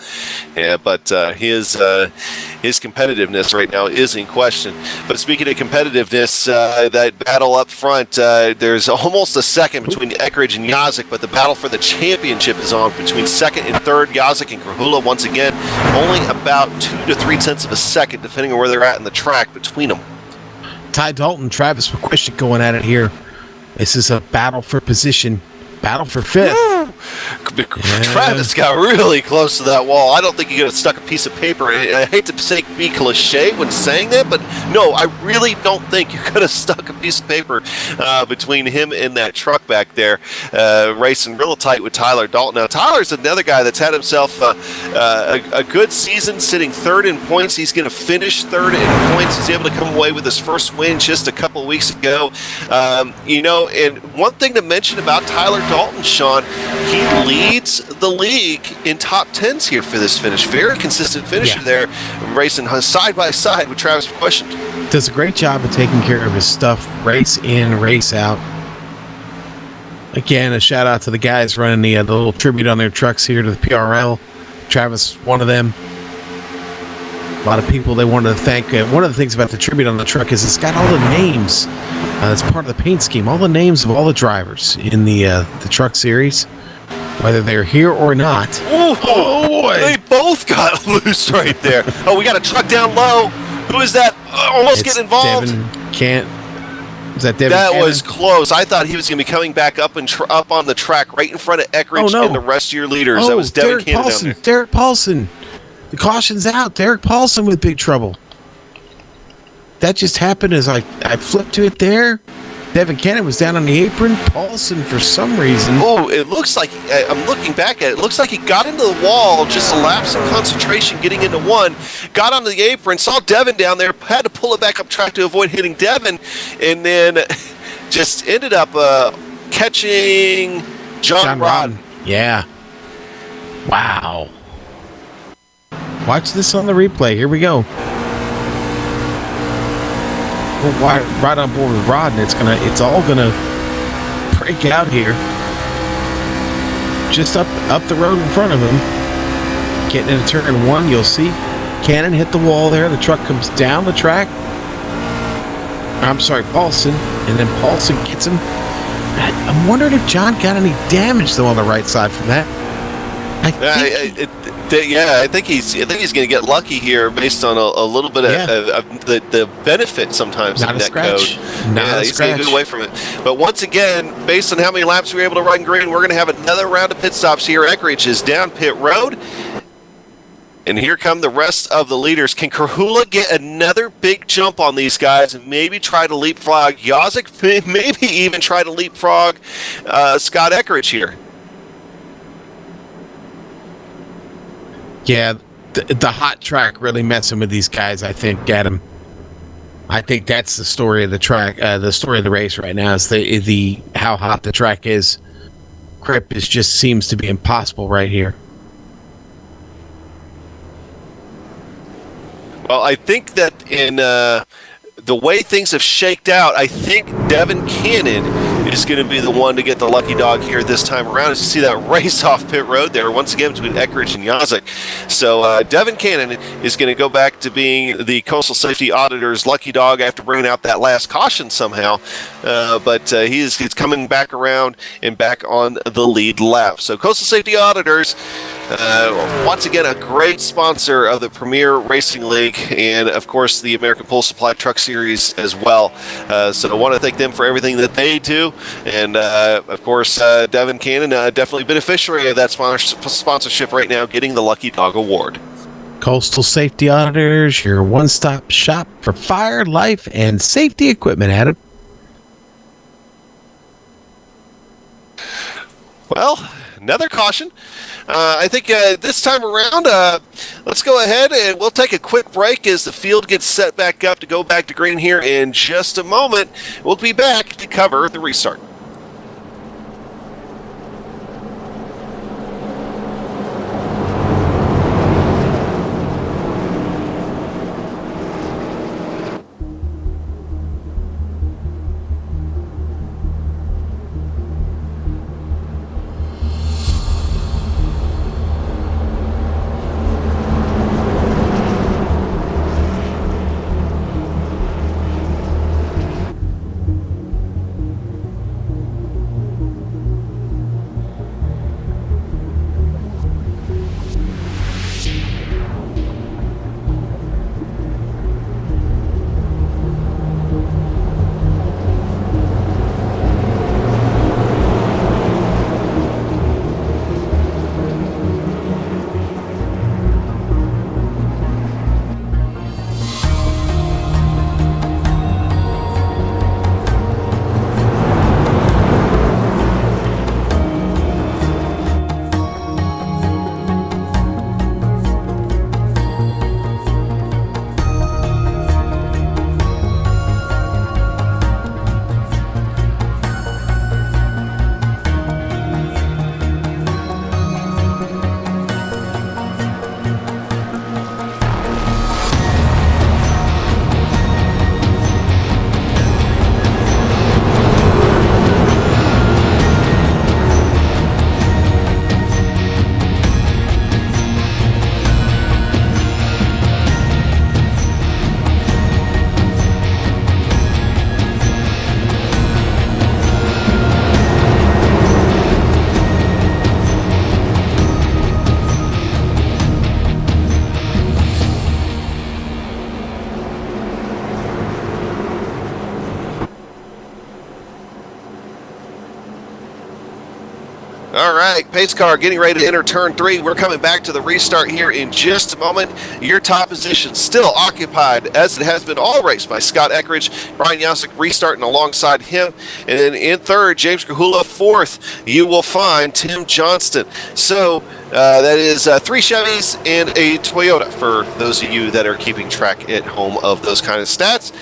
Yeah, but his competitiveness right now is in question. But speaking of competitiveness, that battle up front, there's almost a second between Eckridge and Yazik, but the battle for the championship is on between second and third. Yazik and Krahula, once again, only about 2 to 3 tenths of a second, depending on where they're at in the track between them. Ty Dalton, Travis McQuiston going at it here. This is a battle for position, battle for fifth. Travis got really close to that wall. I don't think he could have stuck a piece of paper. I hate to be cliche when saying that, but no, I really don't think you could have stuck a piece of paper between him and that truck back there, racing real tight with Tyler Dalton. Now, Tyler's another guy that's had himself a good season, sitting third in points. He's going to finish third in points. He's able to come away with his first win just a couple of weeks ago. And one thing to mention about Tyler Dalton, Sean, he leads the league in top 10s here for this finish. Very consistent finisher there, racing side by side with Travis McQuiston. Does a great job of taking care of his stuff, race in, race out. Again, a shout out to the guys running the little tribute on their trucks here to the PRL. Travis, one of them. A lot of people they wanted to thank. One of the things about the tribute on the truck is it's got all the names. That's part of the paint scheme. All the names of all the drivers in the truck series, whether they're here or not. Oh boy! They both got loose right there. Oh, we got a truck down low. Who is that? Almost getting involved. Is that Devin? That was close. I thought he was going to be coming back up and up on the track right in front of Eckridge and the rest of your leaders. That was Devin Cannon down there. Derek Paulson. The caution's out. Derek Paulson with big trouble. That just happened as I flipped to it there. Devin Cannon was down on the apron. Paulson, for some reason. Oh, it looks like, I'm looking back at it, it looks like he got into the wall, just a lapse in concentration getting into one, got onto the apron, saw Devin down there, had to pull it back up track to avoid hitting Devin, and then just ended up catching John Rodden. Yeah. Wow. Watch this on the replay. Here we go. We're right on board with Rod, and it's all gonna break out here. Just up the road in front of him, getting into turn one. You'll see Cannon hit the wall there. The truck comes down the track. I'm sorry, Paulson, and then Paulson gets him. I'm wondering if John got any damage though on the right side from that. I think he's going to get lucky here based on a little bit of the benefit sometimes in that code. He's going to get away from it. But once again, based on how many laps we were able to run green, we're going to have another round of pit stops here. Eckridge is down pit road. And here come the rest of the leaders. Can Krahula get another big jump on these guys and maybe try to leapfrog Yazik? Maybe even try to leapfrog Scott Eckridge here? Yeah, the hot track really messing with these guys, I think, Adam. I think that's the story of the track, the story of the race right now is the how hot the track is. Grip just seems to be impossible right here. Well, I think that in the way things have shaked out, I think Devin Cannon is going to be the one to get the lucky dog here this time around. As you see that race off pit road there, once again between Eckridge and Yazik. So Devin Cannon is going to go back to being the Coastal Safety Auditors lucky dog after bringing out that last caution somehow. But he's coming back around and back on the lead lap. So Coastal Safety Auditors, once again, a great sponsor of the Premier Racing League and, of course, the American Pole Supply Truck Series as well. So I want to thank them for everything that they do. And, of course, Devin Cannon, definitely beneficiary of that sponsorship right now, getting the Lucky Dog Award. Coastal Safety Auditors, your one-stop shop for fire, life, and safety equipment, Adam. Well, another caution. I think this time around, let's go ahead and we'll take a quick break as the field gets set back up to go back to green here in just a moment. We'll be back to cover the restart. All right, pace car getting ready to enter turn 3. We're coming back to the restart here in just a moment. Your top position still occupied, as it has been all race, by Scott Eckridge. Brian Yasick restarting alongside him. And then in third, James Grahula. Fourth, you will find Tim Johnston. So that is 3 Chevys and a Toyota for those of you that are keeping track at home of those kind of stats.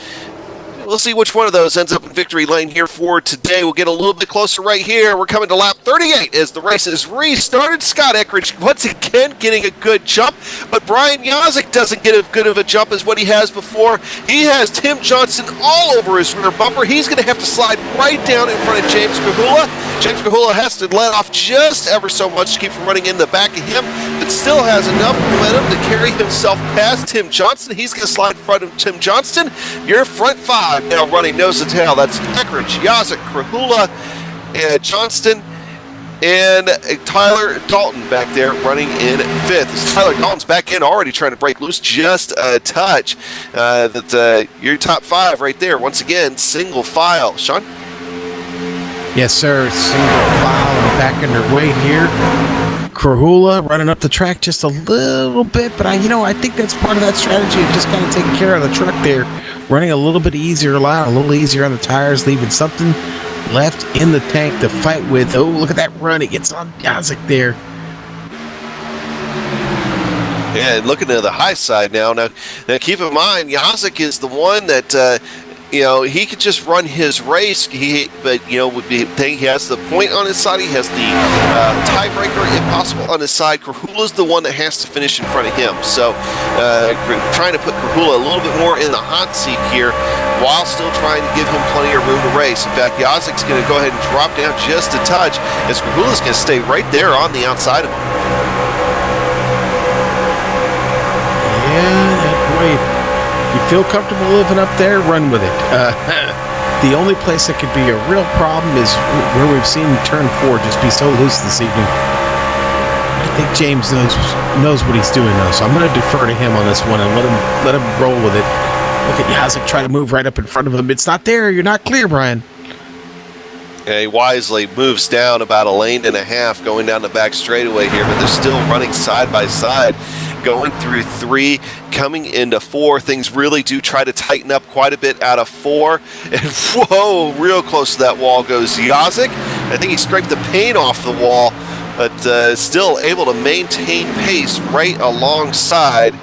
We'll see which one of those ends up in victory lane here for today. We'll get a little bit closer right here. We're coming to lap 38 as the race is restarted. Scott Eckridge once again getting a good jump, but Brian Yazik doesn't get as good of a jump as what he has before. He has Tim Johnson all over his rear bumper. He's going to have to slide right down in front of James Grahula. James Grahula has to let off just ever so much to keep from running in the back of him, but still has enough momentum to carry himself past Tim Johnson. He's going to slide in front of Tim Johnston. Your front 5 now running nose to tail. That's Eckridge, Yazik, Grahula, and Johnston, and Tyler Dalton back there running in 5th. Tyler Dalton's back in already trying to break loose just a touch. Your top 5 right there. Once again, single file. Sean? Yes, sir. Single file and back underway here. Grahula running up the track just a little bit, but I think that's part of that strategy of just kind of taking care of the truck there. Running a little bit easier line, a little easier on the tires, leaving something left in the tank to fight with. Oh, look at that run. It gets on Yazik there. Yeah, looking to the high side now. Now keep in mind, Yazik is the one that he could just run his race. But he has the point on his side. He has the tiebreaker, if possible, on his side. Krahula's the one that has to finish in front of him. So trying to put Krahula a little bit more in the hot seat here, while still trying to give him plenty of room to race. In fact, Yazik's going to go ahead and drop down just a touch, as Krahula's going to stay right there on the outside of him. Yeah, that boy. You feel comfortable living up there, run with it. The only place that could be a real problem is where we've seen turn 4 just be so loose this evening. I think James knows what he's doing, though, so I'm going to defer to him on this one and let him roll with it. Look at Yazik try to move right up in front of him. It's not there. You're not clear, Brian. Yeah, he wisely moves down about a lane and a half going down the back straightaway here, but they're still running side by side. Going through 3, coming into 4. Things really do try to tighten up quite a bit out of 4. And whoa, real close to that wall goes Yazik. I think he scraped the paint off the wall, but still able to maintain pace right alongside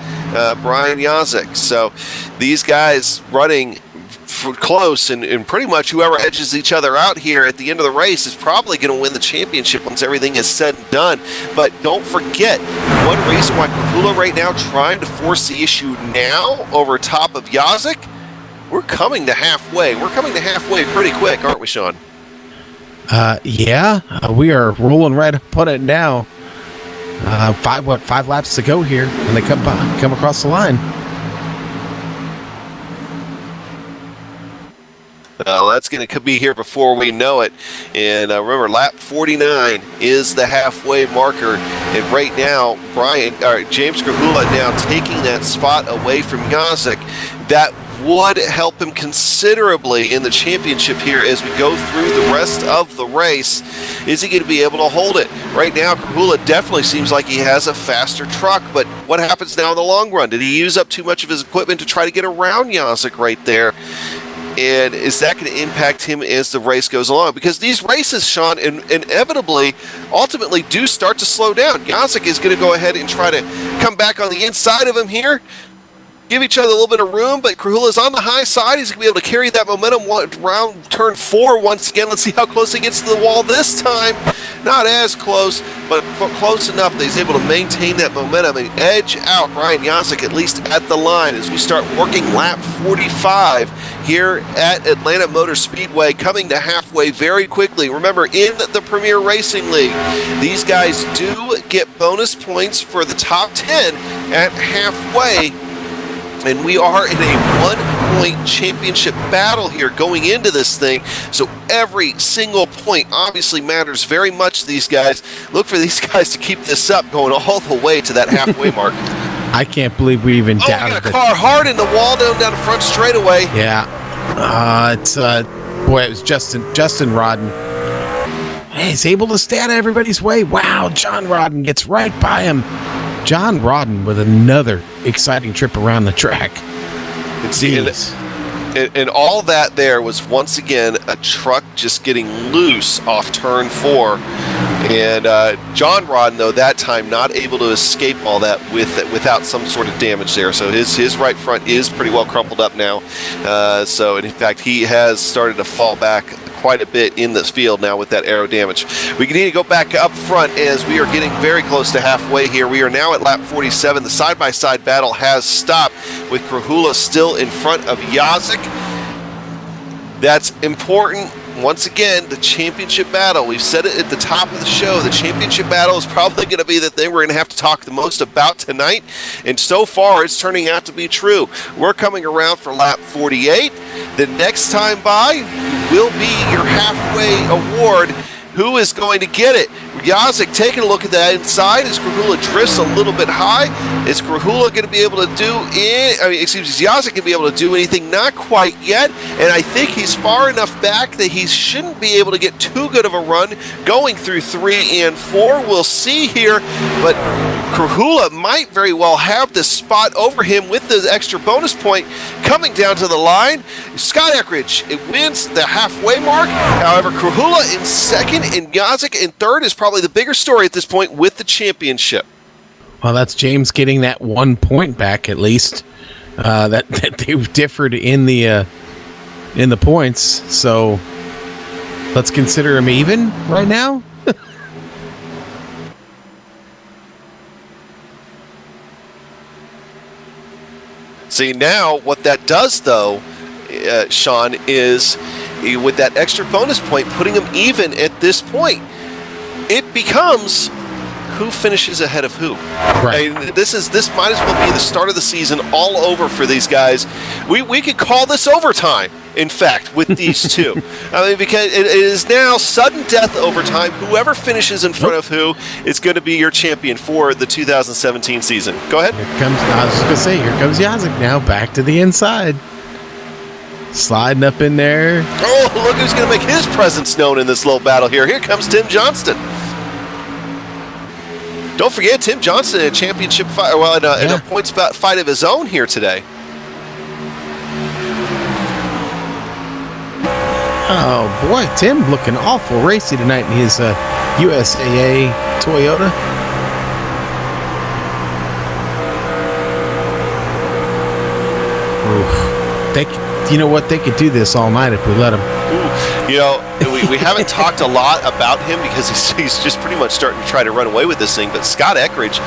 Brian Yazik. So these guys running close, and pretty much whoever edges each other out here at the end of the race is probably going to win the championship once everything is said and done. But don't forget, one reason why Krahula right now trying to force the issue now over top of Yazik, we're coming to halfway. We're coming to halfway pretty quick, aren't we, Sean? We are rolling right up on it now. 5 laps to go here, and they come across the line. That's going to be here before we know it. And remember, lap 49 is the halfway marker. And right now, James Krahula now taking that spot away from Yazik. That would help him considerably in the championship here as we go through the rest of the race. Is he going to be able to hold it? Right now, Krahula definitely seems like he has a faster truck, but what happens now in the long run? Did he use up too much of his equipment to try to get around Yazik right there? And is that going to impact him as the race goes along? Because these races, Sean, inevitably, ultimately do start to slow down. Yazik is going to go ahead and try to come back on the inside of him here, give each other a little bit of room, but Krahula's on the high side. He's going to be able to carry that momentum around turn 4 once again. Let's see how close he gets to the wall this time. Not as close, but close enough that he's able to maintain that momentum and edge out Brian Yazik, at least at the line, as we start working lap 45 here at Atlanta Motor Speedway, coming to halfway very quickly. Remember, in the Premier Racing League, these guys do get bonus points for the top 10 at halfway. And we are in a 1-point championship battle here going into this thing. So every single point obviously matters very much to these guys. Look for these guys to keep this up, going all the way to that halfway mark. I can't believe we even doubted it. We got a car hard in the wall down the front straightaway. Yeah. It was Justin Rodden. Hey, he's able to stay out of everybody's way. Wow, John Rodden gets right by him. John Rodden with another exciting trip around the track. And all that there was, once again, a truck just getting loose off turn 4. And John Rodden, though, that time not able to escape all that without some sort of damage there. So his right front is pretty well crumpled up now. So, in fact, he has started to fall back quite a bit in this field now with that aero damage. We need to go back up front as we are getting very close to halfway here. We are now at lap 47. The side-by-side battle has stopped with Krahula still in front of Yazik. That's important. Once again, the championship battle. We've said it at the top of the show. The championship battle is probably going to be the thing we're going to have to talk the most about tonight. And so far, it's turning out to be true. We're coming around for lap 48. The next time by will be your halfway award. Who is going to get it? Yazik taking a look at that inside. Is Krahula drifts a little bit high? Is Krahula going to be able to do it? Is Yazik going to be able to do anything? Not quite yet. And I think he's far enough back that he shouldn't be able to get too good of a run going through 3 and 4. We'll see here. But Krahula might very well have this spot over him with the extra bonus point coming down to the line. Scott Eckridge, it wins the halfway mark. However, Krahula in second and Yazik in third is probably the bigger story at this point with the championship. Well, that's James getting that 1 point back at least. That they differed in the in the points, so let's consider him even right now. See, now what that does, though, Sean, is with that extra bonus point, putting him even at this point, it becomes who finishes ahead of who. Right. I mean, this might as well be the start of the season all over for these guys. We could call this overtime, in fact, with these two. I mean, because it is now sudden death overtime. Whoever finishes in front of who is going to be your champion for the 2017 season. Go ahead. I was just going to say, here comes Yazik now, back to the inside. Sliding up in there. Oh, look who's going to make his presence known in this little battle here. Here comes Tim Johnston. Don't forget, Tim Johnston in a championship fight, well, in a points fight of his own here today. Oh, boy, Tim looking awful racy tonight in his USAA Toyota. Oof. You know what? They could do this all night if we let them. You know, we haven't talked a lot about him because he's just pretty much starting to try to run away with this thing. But Scott Eckridge,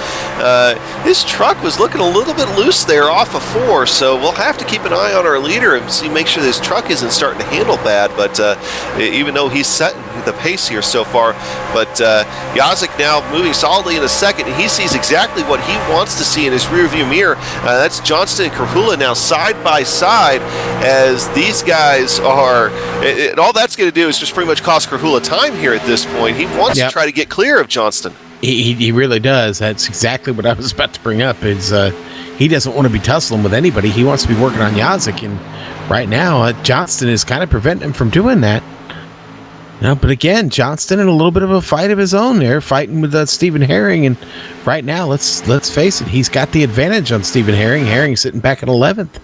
his truck was looking a little bit loose there off of 4, so we'll have to keep an eye on our leader and make sure this truck isn't starting to handle bad. But even though he's setting the pace here so far, but Yazik now moving solidly in a second. He sees exactly what he wants to see in his rearview mirror. That's Johnston and Krahula now side by side as these guys are. All that's going to do is just pretty much cost Krahula time here at this point. He wants to try to get clear of Johnston. He really does. That's exactly what I was about to bring up. Is he doesn't want to be tussling with anybody. He wants to be working on Yazik, and right now Johnston is kind of preventing him from doing that. But again, Johnston in a little bit of a fight of his own there, fighting with Stephen Herring, and right now, let's face it, he's got the advantage on Stephen Herring. Herring's sitting back at 11th.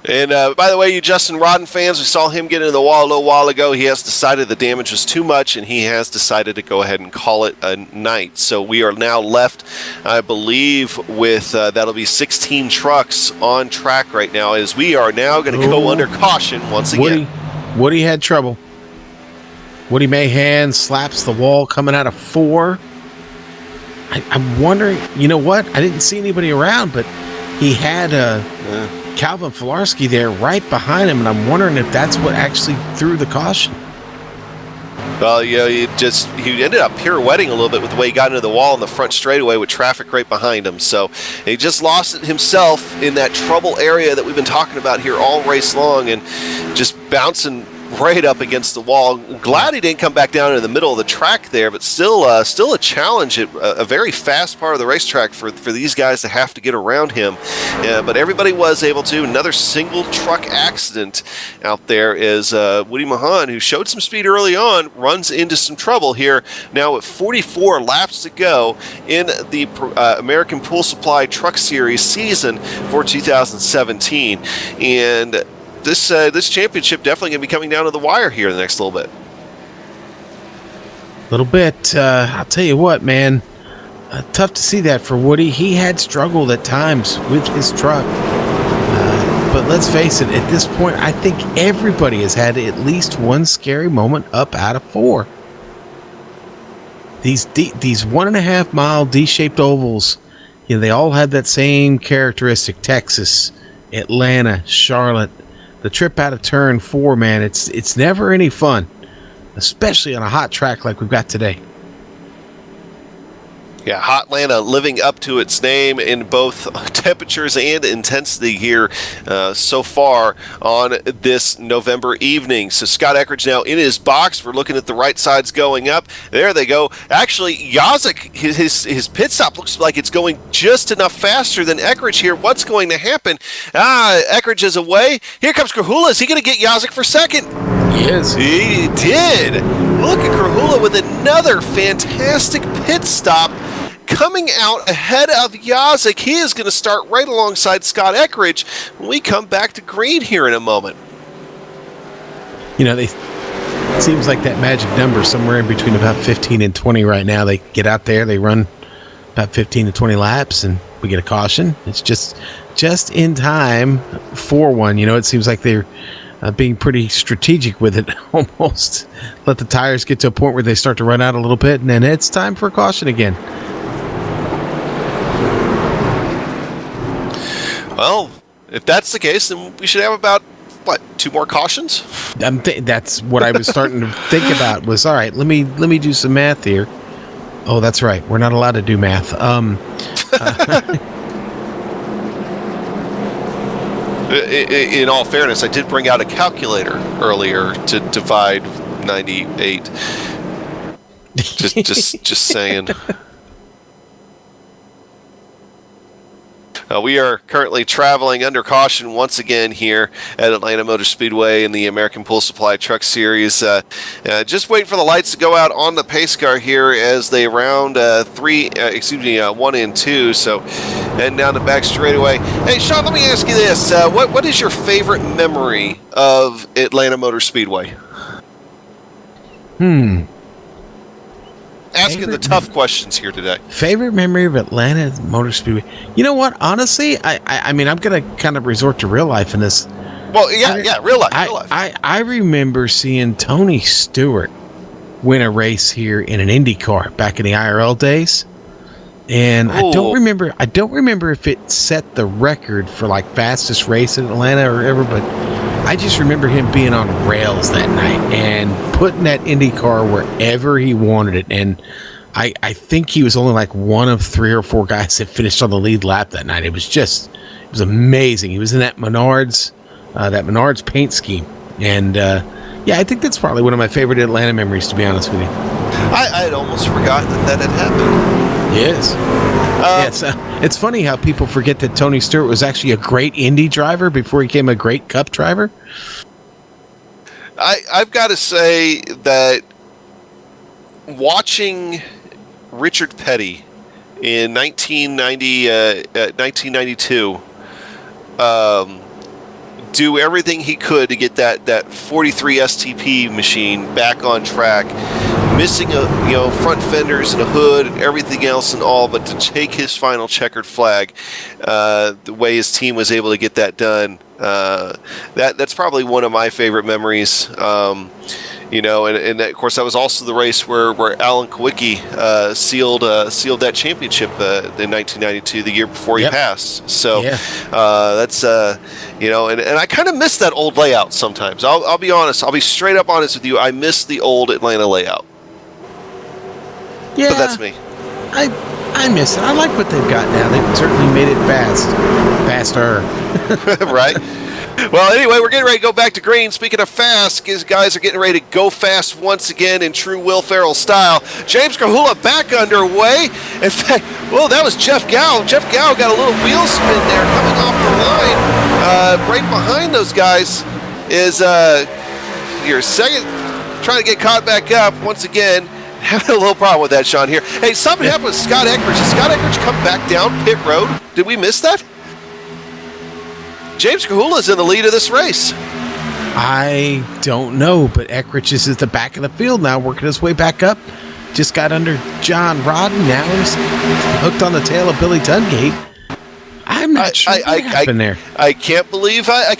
And by the way, you Justin Rodden fans, we saw him get into the wall a little while ago. He has decided the damage was too much, and he has decided to go ahead and call it a night. So we are now left, I believe, with that'll be 16 trucks on track right now, as we are now going to go under caution once again. Woody had trouble. Woody Mahan slaps the wall coming out of 4. I'm wondering, you know what? I didn't see anybody around, but he had Calvin Filarski there right behind him, and I'm wondering if that's what actually threw the caution. Well, you know, he ended up pirouetting a little bit with the way he got into the wall in the front straightaway with traffic right behind him. So he just lost it himself in that trouble area that we've been talking about here all race long, and just bouncing right up against the wall. Glad he didn't come back down in the middle of the track there, but still a challenge at a very fast part of the racetrack for these guys to have to get around him. But everybody was able to. Another single truck accident out there is Woody Mahan, who showed some speed early on, runs into some trouble here now with 44 laps to go in the American Pool Supply Truck Series season for 2017. And this championship definitely going to be coming down to the wire here in the next little bit. I'll tell you what, man. Tough to see that for Woody. He had struggled at times with his truck. But let's face it, at this point, I think everybody has had at least one scary moment up out of 4. These 1.5 mile D-shaped ovals, you know, they all had that same characteristic. Texas, Atlanta, Charlotte. The trip out of turn 4, man, it's never any fun, especially on a hot track like we've got today. Yeah, Hot Atlanta living up to its name in both temperatures and intensity here so far on this November evening. So Scott Eckridge now in his box. We're looking at the right sides going up. There they go. Actually, Yazik, his pit stop looks like it's going just enough faster than Eckridge here. What's going to happen? Eckridge is away. Here comes Krahula. Is he going to get Yazik for second? Yes. He did. Look at Krahula with another fantastic pit stop. Coming out ahead of Yazik. He is going to start right alongside Scott Eckridge when we come back to green here in a moment. You know, it seems like that magic number somewhere in between about 15 and 20 right now. They get out there, they run about 15 to 20 laps, and we get a caution. It's just just in time for one. You know, it seems like they're being pretty strategic with it. Almost let the tires get to a point where they start to run out a little bit, and then it's time for a caution again. Well, if that's the case, then we should have about, what, 2 more cautions? That's what I was starting to think about. Was all right. Let me do some math here. Oh, that's right. We're not allowed to do math. In all fairness, I did bring out a calculator earlier to divide 98. Just saying. We are currently traveling under caution once again here at Atlanta Motor Speedway in the American Pool Supply Truck Series. Just waiting for the lights to go out on the pace car here as they round 1 and 2. So heading down the back straightaway. Hey, Sean, let me ask you this: what is your favorite memory of Atlanta Motor Speedway? Asking the tough questions here today. Favorite memory of Atlanta Motor Speedway. You know what? Honestly, I mean, I'm going to kind of resort to real life in this. Well, yeah, real life. I remember seeing Tony Stewart win a race here in an Indy car back in the IRL days. And I don't remember if it set the record for like fastest race in Atlanta or ever, but I just remember him being on rails that night and putting that Indy car wherever he wanted it. And I think he was only like one of 3 or 4 guys that finished on the lead lap that night. It was amazing. He was in that Menards paint scheme. And yeah, I think that's probably one of my favorite Atlanta memories, to be honest with you. I had almost forgotten that had happened. Yes. Yes. It's funny how people forget that Tony Stewart was actually a great Indy driver before he became a great Cup driver. I've got to say that watching Richard Petty in 1992 do everything he could to get that 43 STP machine back on track, missing front fenders and a hood and everything else and all, but to take his final checkered flag, the way his team was able to get that done, that's probably one of my favorite memories. And of course that was also the race where Alan Kawicki sealed that championship in 1992, the year before he passed. So that's and I kind of miss that old layout sometimes. I'll be honest. I'll be straight up honest with you. I miss the old Atlanta layout. Yeah, but that's me. I miss it. I like what they've got now. They've certainly made it faster. Right. Well, anyway, we're getting ready to go back to green. Speaking of fast, these guys are getting ready to go fast once again in true Will Ferrell style. James Kahula back underway. In fact, that was Jeff Gow. Jeff Gow got a little wheel spin there coming off the line. Right behind those guys is your second, trying to get caught back up once again. Having a little problem with that, Sean, here. Hey, something happened with Scott Eckridge. Did Scott Eckridge come back down pit road? Did we miss that? James Kahula is in the lead of this race. I don't know, but Eckridge is at the back of the field now, working his way back up. Just got under John Rodden. Now he's hooked on the tail of Billy Tungate. I'm not sure what happened there. I can't believe I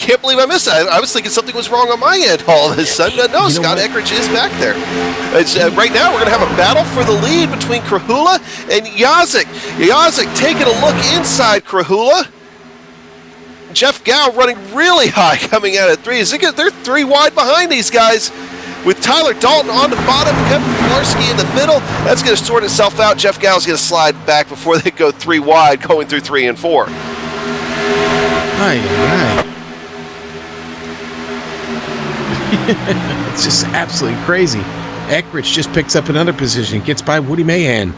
missed it. I was thinking something was wrong on my end all of a sudden. No, Scott Eckridge is back there. It's, right now, we're going to have a battle for the lead between Kahula and Yazik. Yazik taking a look inside Kahula. Jeff Gow running really high coming out at 3. They're 3 wide behind these guys. With Tyler Dalton on the bottom, Kevin Filarski in the middle. That's going to sort itself out. Jeff Gow's going to slide back before they go 3 wide, going through 3 and 4. Aye. It's just absolutely crazy. Eckridge just picks up another position, gets by Woody Mahan.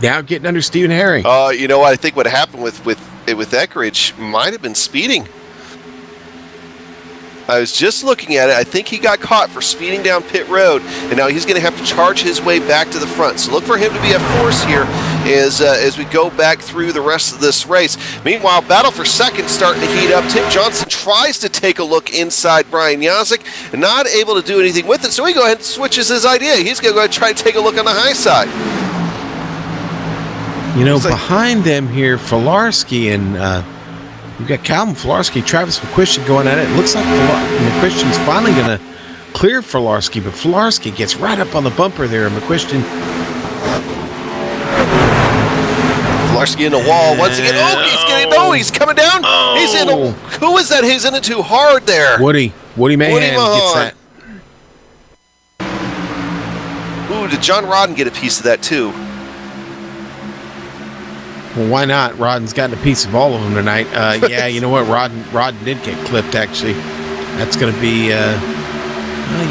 Now getting under Stephen Herring. You know what? I think what happened with Eckridge might have been speeding. I was just looking at it. I think he got caught for speeding down pit road, and now he's going to have to charge his way back to the front. So look for him to be a force here as we go back through the rest of this race. Meanwhile, battle for second starting to heat up. Tim Johnson tries to take a look inside Brian Yazik, and not able to do anything with it. So he goes ahead and switches his idea. He's going to go ahead and try to take a look on the high side. Behind them here, Filarski and We've got Calvin Filarski, Travis McQuistion going at it. It looks like McQuistion's finally going to clear Filarski, but Filarski gets right up on the bumper there, and McQuistion. Filarski in the wall once again. He's coming down. Oh. He's in. Who is that? He's in it too hard there. Woody Mayhem gets that. Ooh, did John Rodden get a piece of that too? Well, why not? Rodden's gotten a piece of all of them tonight. Yeah, you know what? Rodden did get clipped, actually. That's going to be,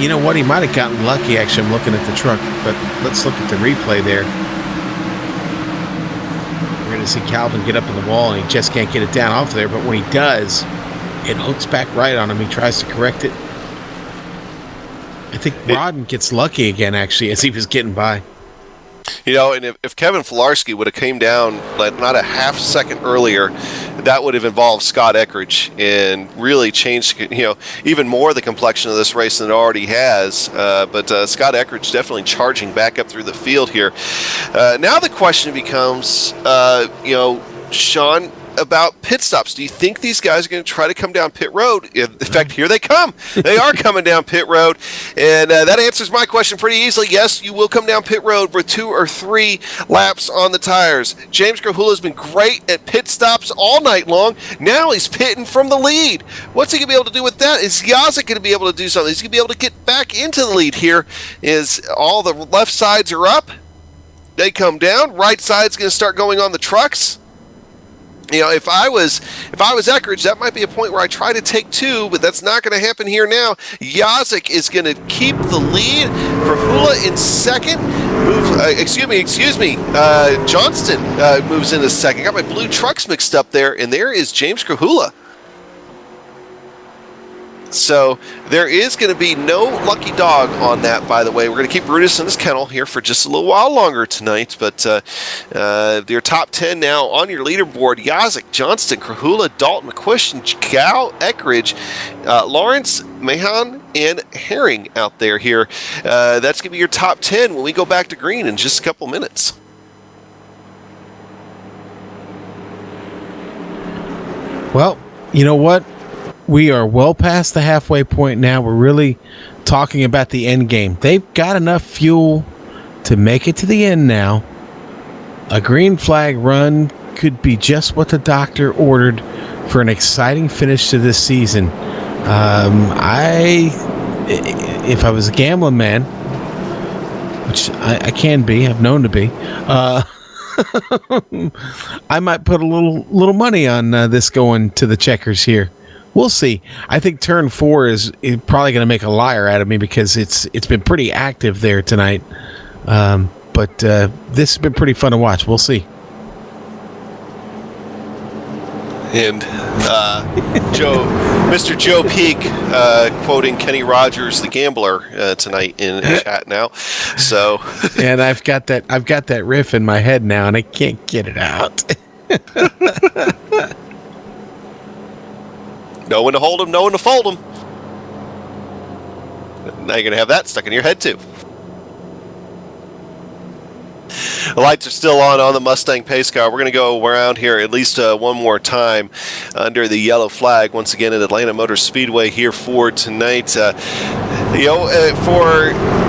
you know what? He might have gotten lucky, actually. I'm looking at the truck, but let's look at the replay there. We're going to see Calvin get up in the wall, and he just can't get it down off there, but when he does, it hooks back right on him. He tries to correct it. I think Rodden gets lucky again, actually, as he was getting by. You know, and if Kevin Filarski would have came down like not a half second earlier, that would have involved Scott Eckridge and really changed, even more the complexion of this race than it already has. But Scott Eckridge definitely charging back up through the field here. Now the question becomes, Sean, about pit stops. Do you think these guys are going to try to come down pit road? In fact, here they come. They are coming down pit road. And that answers my question pretty easily. Yes, you will come down pit road with 2 or 3 laps on the tires. James Grahula has been great at pit stops all night long. Now he's pitting from the lead. What's he going to be able to do with that? Is Yazik going to be able to do something? Is he going to be able to get back into the lead here? Is all the left sides are up? They come down. Right side's going to start going on the trucks. If I was Eckridge, that might be a point where I try to take 2, but that's not going to happen here now. Yazik is going to keep the lead. Grahula in second. Johnston moves into second. Got my blue trucks mixed up there, and there is James Grahula. So there is going to be no lucky dog on that, by the way. We're going to keep Brutus in his kennel here for just a little while longer tonight. But your top 10 now on your leaderboard: Yazik, Johnston, Grahula, Dalton, McQuistion, Cal, Eckridge, Lawrence, Mahan, and Herring out there here. That's going to be your top 10 when we go back to green in just a couple minutes. Well, you know what? We are well past the halfway point now. We're really talking about the end game. They've got enough fuel to make it to the end now. A green flag run could be just what the doctor ordered for an exciting finish to this season. If I was a gambling man, which I can be, I've known to be, I might put a little money on this going to the checkers here. We'll see. I think turn 4 is probably going to make a liar out of me because it's been pretty active there tonight. But this has been pretty fun to watch. We'll see. And Mr. Joe Peak quoting Kenny Rogers, the gambler, tonight in chat now. So, and I've got that riff in my head now, and I can't get it out. Know when to hold them, know when to fold them. Now you're going to have that stuck in your head, too. The lights are still on the Mustang pace car. We're going to go around here at least one more time under the yellow flag once again at Atlanta Motor Speedway here for tonight. For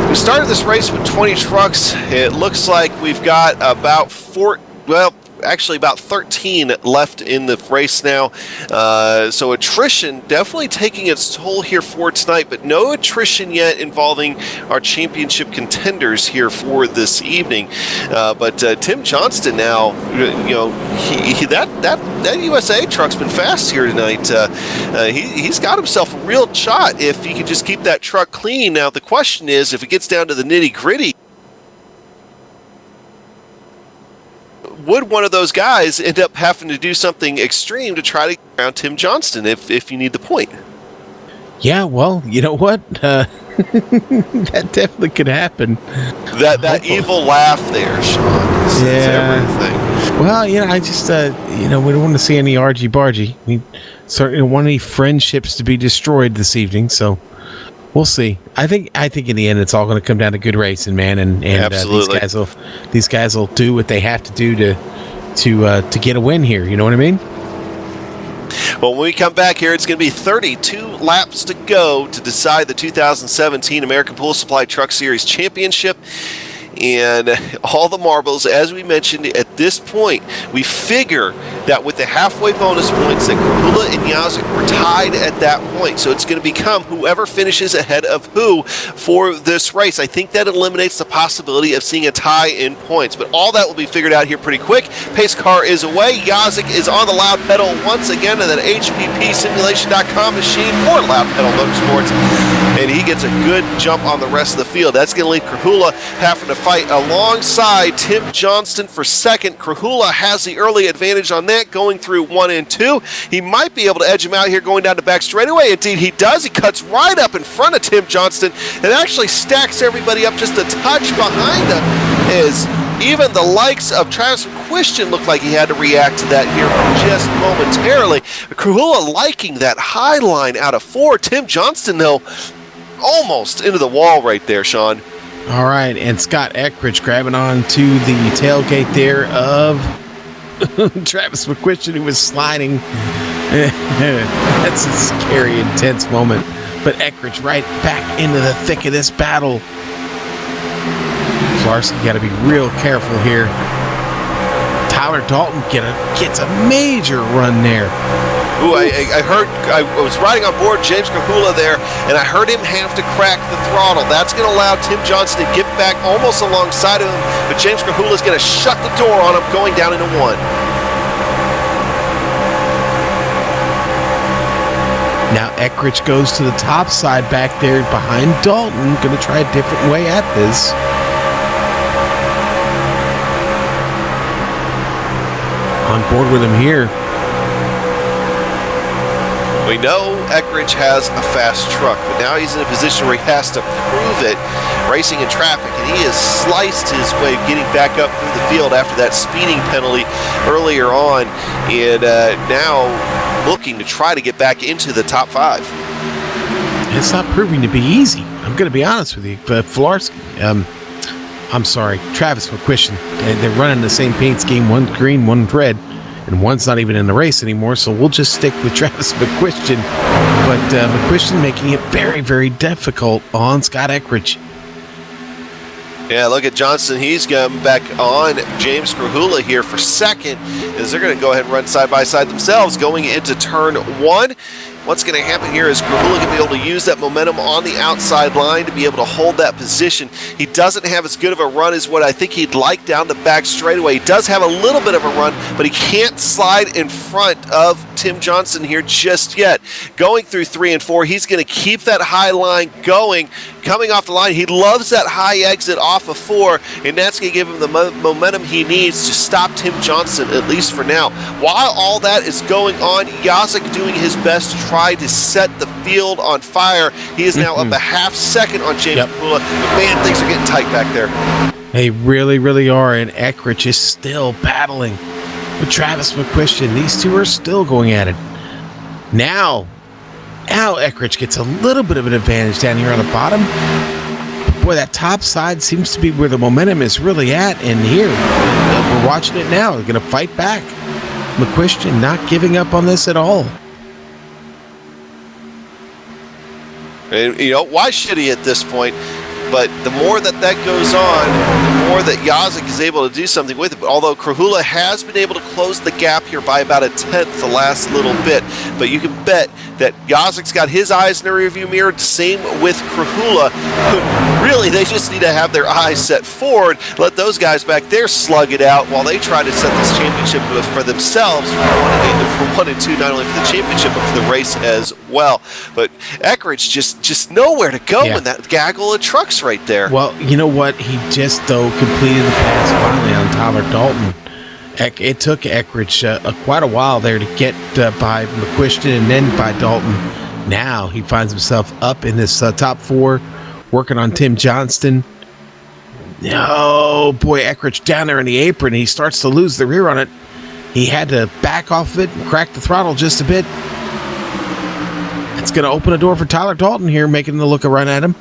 we started this race with 20 trucks. It looks like we've got about about 13 left in the race now. So attrition definitely taking its toll here for tonight, but no attrition yet involving our championship contenders here for this evening. But Tim Johnston now, that USA truck's been fast here tonight. He's got himself a real shot if he can just keep that truck clean. Now the question is, if it gets down to the nitty gritty, would one of those guys end up having to do something extreme to try to get around Tim Johnston if you need the point? Yeah, well, you know what? That definitely could happen. That evil laugh there, Sean, says everything. Well, I just, we don't want to see any argy-bargy. We certainly don't want any friendships to be destroyed this evening, so we'll see. I think in the end it's all going to come down to good racing, man, and absolutely. These guys will do what they have to do to get a win here. You know what I mean? Well, when we come back here, it's going to be 32 laps to go to decide the 2017 American Pool Supply Truck Series Championship. And all the marbles, as we mentioned, at this point, we figure that with the halfway bonus points that Krahula and Yazik were tied at that point. So it's going to become whoever finishes ahead of who for this race. I think that eliminates the possibility of seeing a tie in points. But all that will be figured out here pretty quick. Pace car is away. Yazik is on the loud pedal once again in that HPPsimulation.com machine for Loud Pedal Motorsports. And he gets a good jump on the rest of the field. That's going to leave Krahula having to fight alongside Tim Johnston for second. Krahula has the early advantage on that, going through 1 and 2. He might be able to edge him out here going down the back straightaway. Indeed, he does. He cuts right up in front of Tim Johnston and actually stacks everybody up just a touch behind him, as even the likes of Travis McQuistion looked like he had to react to that here just momentarily. Krahula liking that high line out of 4. Tim Johnston, though, almost into the wall right there, Sean. All right, and Scott Eckridge grabbing on to the tailgate there of Travis McQuistion, who was sliding. That's a scary, intense moment. But Eckridge right back into the thick of this battle. Flarsky got to be real careful here. Tyler Dalton gets a major run there. Ooh, I was riding on board James Krahula there, and I heard him have to crack the throttle. That's going to allow Tim Johnston to get back almost alongside of him, but James Krahula is going to shut the door on him going down into 1. Now Eckridge goes to the top side back there behind Dalton. Going to try a different way at this. On board with him here. We know Eckridge has a fast truck, but now he's in a position where he has to prove it racing in traffic, and he has sliced his way getting back up through the field after that speeding penalty earlier on, and now looking to try to get back into the top 5. It's not proving to be easy. I'm going to be honest with you. Travis McQuistion. They're running the same paint scheme, one green, one red, and one's not even in the race anymore, so we'll just stick with Travis McQuistion. But McQuistion making it very, very difficult on Scott Eckridge. Yeah, look at Johnston. He's going back on James Krahula here for second, as they're going to go ahead and run side by side themselves going into turn 1. What's going to happen here is Krahula going to be able to use that momentum on the outside line to be able to hold that position. He doesn't have as good of a run as what I think he'd like down the back straightaway. He does have a little bit of a run, but he can't slide in front of Tim Johnston here just yet. Going through 3 and 4, he's going to keep that high line going. Coming off the line, he loves that high exit off of 4, and that's going to give him the momentum he needs to stop Tim Johnston, at least for now. While all that is going on, Yazik doing his best to try to set the field on fire. He is now up a half second on James Krahula, but man, things are getting tight back there. They really, really are, and Eckridge is still battling with Travis McQuistion. These two are still going at it. Now Eckridge gets a little bit of an advantage down here on the bottom. But boy, that top side seems to be where the momentum is really at. And here, we're watching it now. They're going to fight back. McQuistion not giving up on this at all. And, why should he at this point? But the more that goes on, the more that Yazik is able to do something with it. But although Krahula has been able to close the gap here by about a tenth the last little bit, but you can bet that Yazik's got his eyes in the rearview mirror. Same with Krahula. Really, they just need to have their eyes set forward. Let those guys back there slug it out while they try to set this championship for themselves for 1 and 2, not only for the championship but for the race as well. But Eckridge just nowhere to go in that gaggle of trucks right there. Well, you know what? He just, though, completed the pass finally on Tyler Dalton. It took Eckridge quite a while there to get by McQuiston and then by Dalton. Now he finds himself up in this top 4, working on Tim Johnston. Oh, boy, Eckridge down there in the apron. He starts to lose the rear on it. He had to back off of it and crack the throttle just a bit. It's going to open a door for Tyler Dalton here, making the look right at him.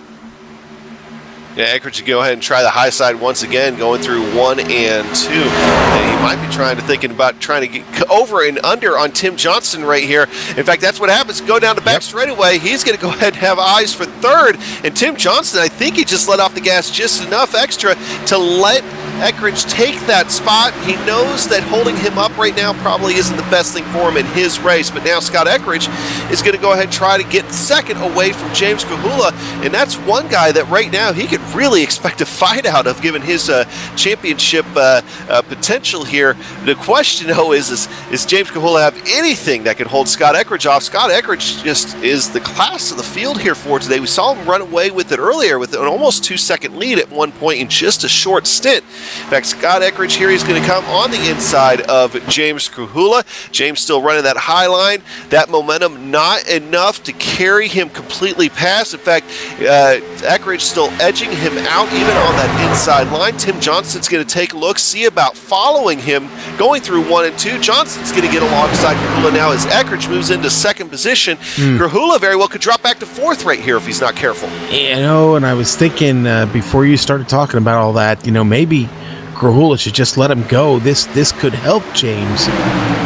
Yeah, Eckridge should go ahead and try the high side once again, going through 1 and 2. And he might be thinking about trying to get over and under on Tim Johnston right here. In fact, that's what happens. Go down the back straightaway. He's going to go ahead and have eyes for third. And Tim Johnston, I think he just let off the gas just enough extra to let Eckridge take that spot. He knows that holding him up right now probably isn't the best thing for him in his race, but now Scott Eckridge is going to go ahead and try to get second away from James Kahula, and that's one guy that right now he could really expect a fight out of given his championship potential here. The question, though, is James Kahula have anything that can hold Scott Eckridge off? Scott Eckridge just is the class of the field here for today. We saw him run away with it earlier with an almost 2-second lead at one point in just a short stint. In fact, Scott Eckridge here is going to come on the inside of James Kahula. James still running that high line. That momentum not enough to carry him completely past. In fact, Eckridge still edging him out even on that inside line. Tim Johnston's going to take a look, see about following him, going through 1 and 2. Johnston's going to get alongside Kahula now as Eckridge moves into second position. Kahula very well could drop back to fourth right here if he's not careful. And I was thinking before you started talking about all that, maybe Kahula should just let him go. This could help James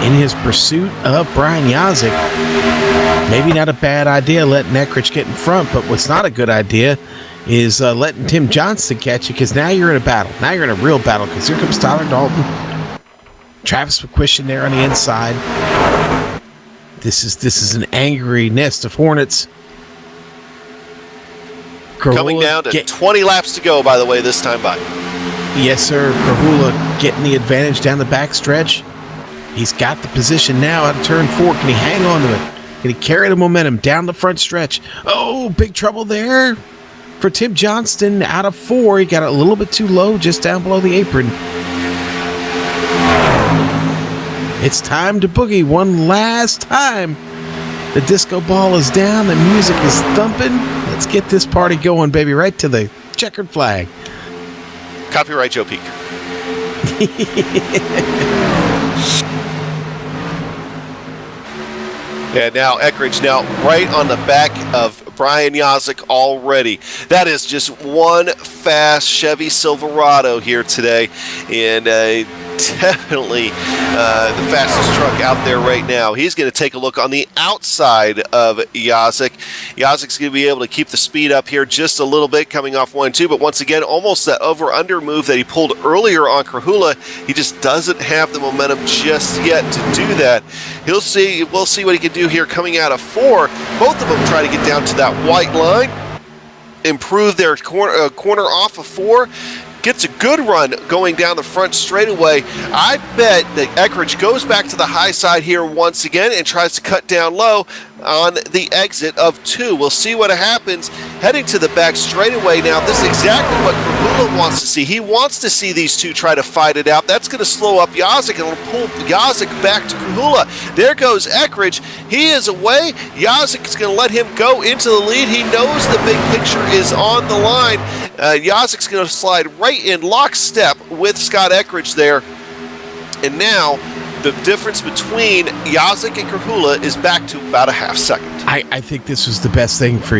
in his pursuit of Brian Yazik. Maybe not a bad idea letting Eckridge get in front, but what's not a good idea is letting Tim Johnston catch you, because now you're in a battle. Now you're in a real battle, because here comes Tyler Dalton. Travis McQuistion there on the inside. This is an angry nest of hornets. Coming down to 20 laps to go, by the way, this time by. Yes, sir. Kahula getting the advantage down the backstretch. He's got the position now out of turn 4. Can he hang on to it? Can he carry the momentum down the front stretch? Oh, big trouble there for Tim Johnston out of 4. He got a little bit too low just down below the apron. It's time to boogie one last time. The disco ball is down. The music is thumping. Let's get this party going, baby, right to the checkered flag. Copyright Joe Peak. Yeah, now Eckridge now right on the back of Brian Yazik already. That is just one fast Chevy Silverado here today, and definitely the fastest truck out there right now. He's going to take a look on the outside of Yazik. Yazik's going to be able to keep the speed up here just a little bit coming off 1-2, but once again, almost that over-under move that he pulled earlier on Kahula, he just doesn't have the momentum just yet to do that. We'll see what he can do here coming out of 4. Both of them try to get down to that white line, improve their corner off of 4. Gets a good run going down the front straightaway. I bet that Eckridge goes back to the high side here once again and tries to cut down low on the exit of 2. We'll see what happens heading to the back straightaway now. This is exactly what Kahula wants to see. He wants to see these two try to fight it out. That's going to slow up Yazik and it'll pull Yazik back to Kahula. There goes Eckridge. He is away. Yazik is going to let him go into the lead. He knows the big picture is on the line. Yazik's going to slide right in lockstep with Scott Eckridge there. And now the difference between Yazik and Kahula is back to about a half second. I think this was the best thing for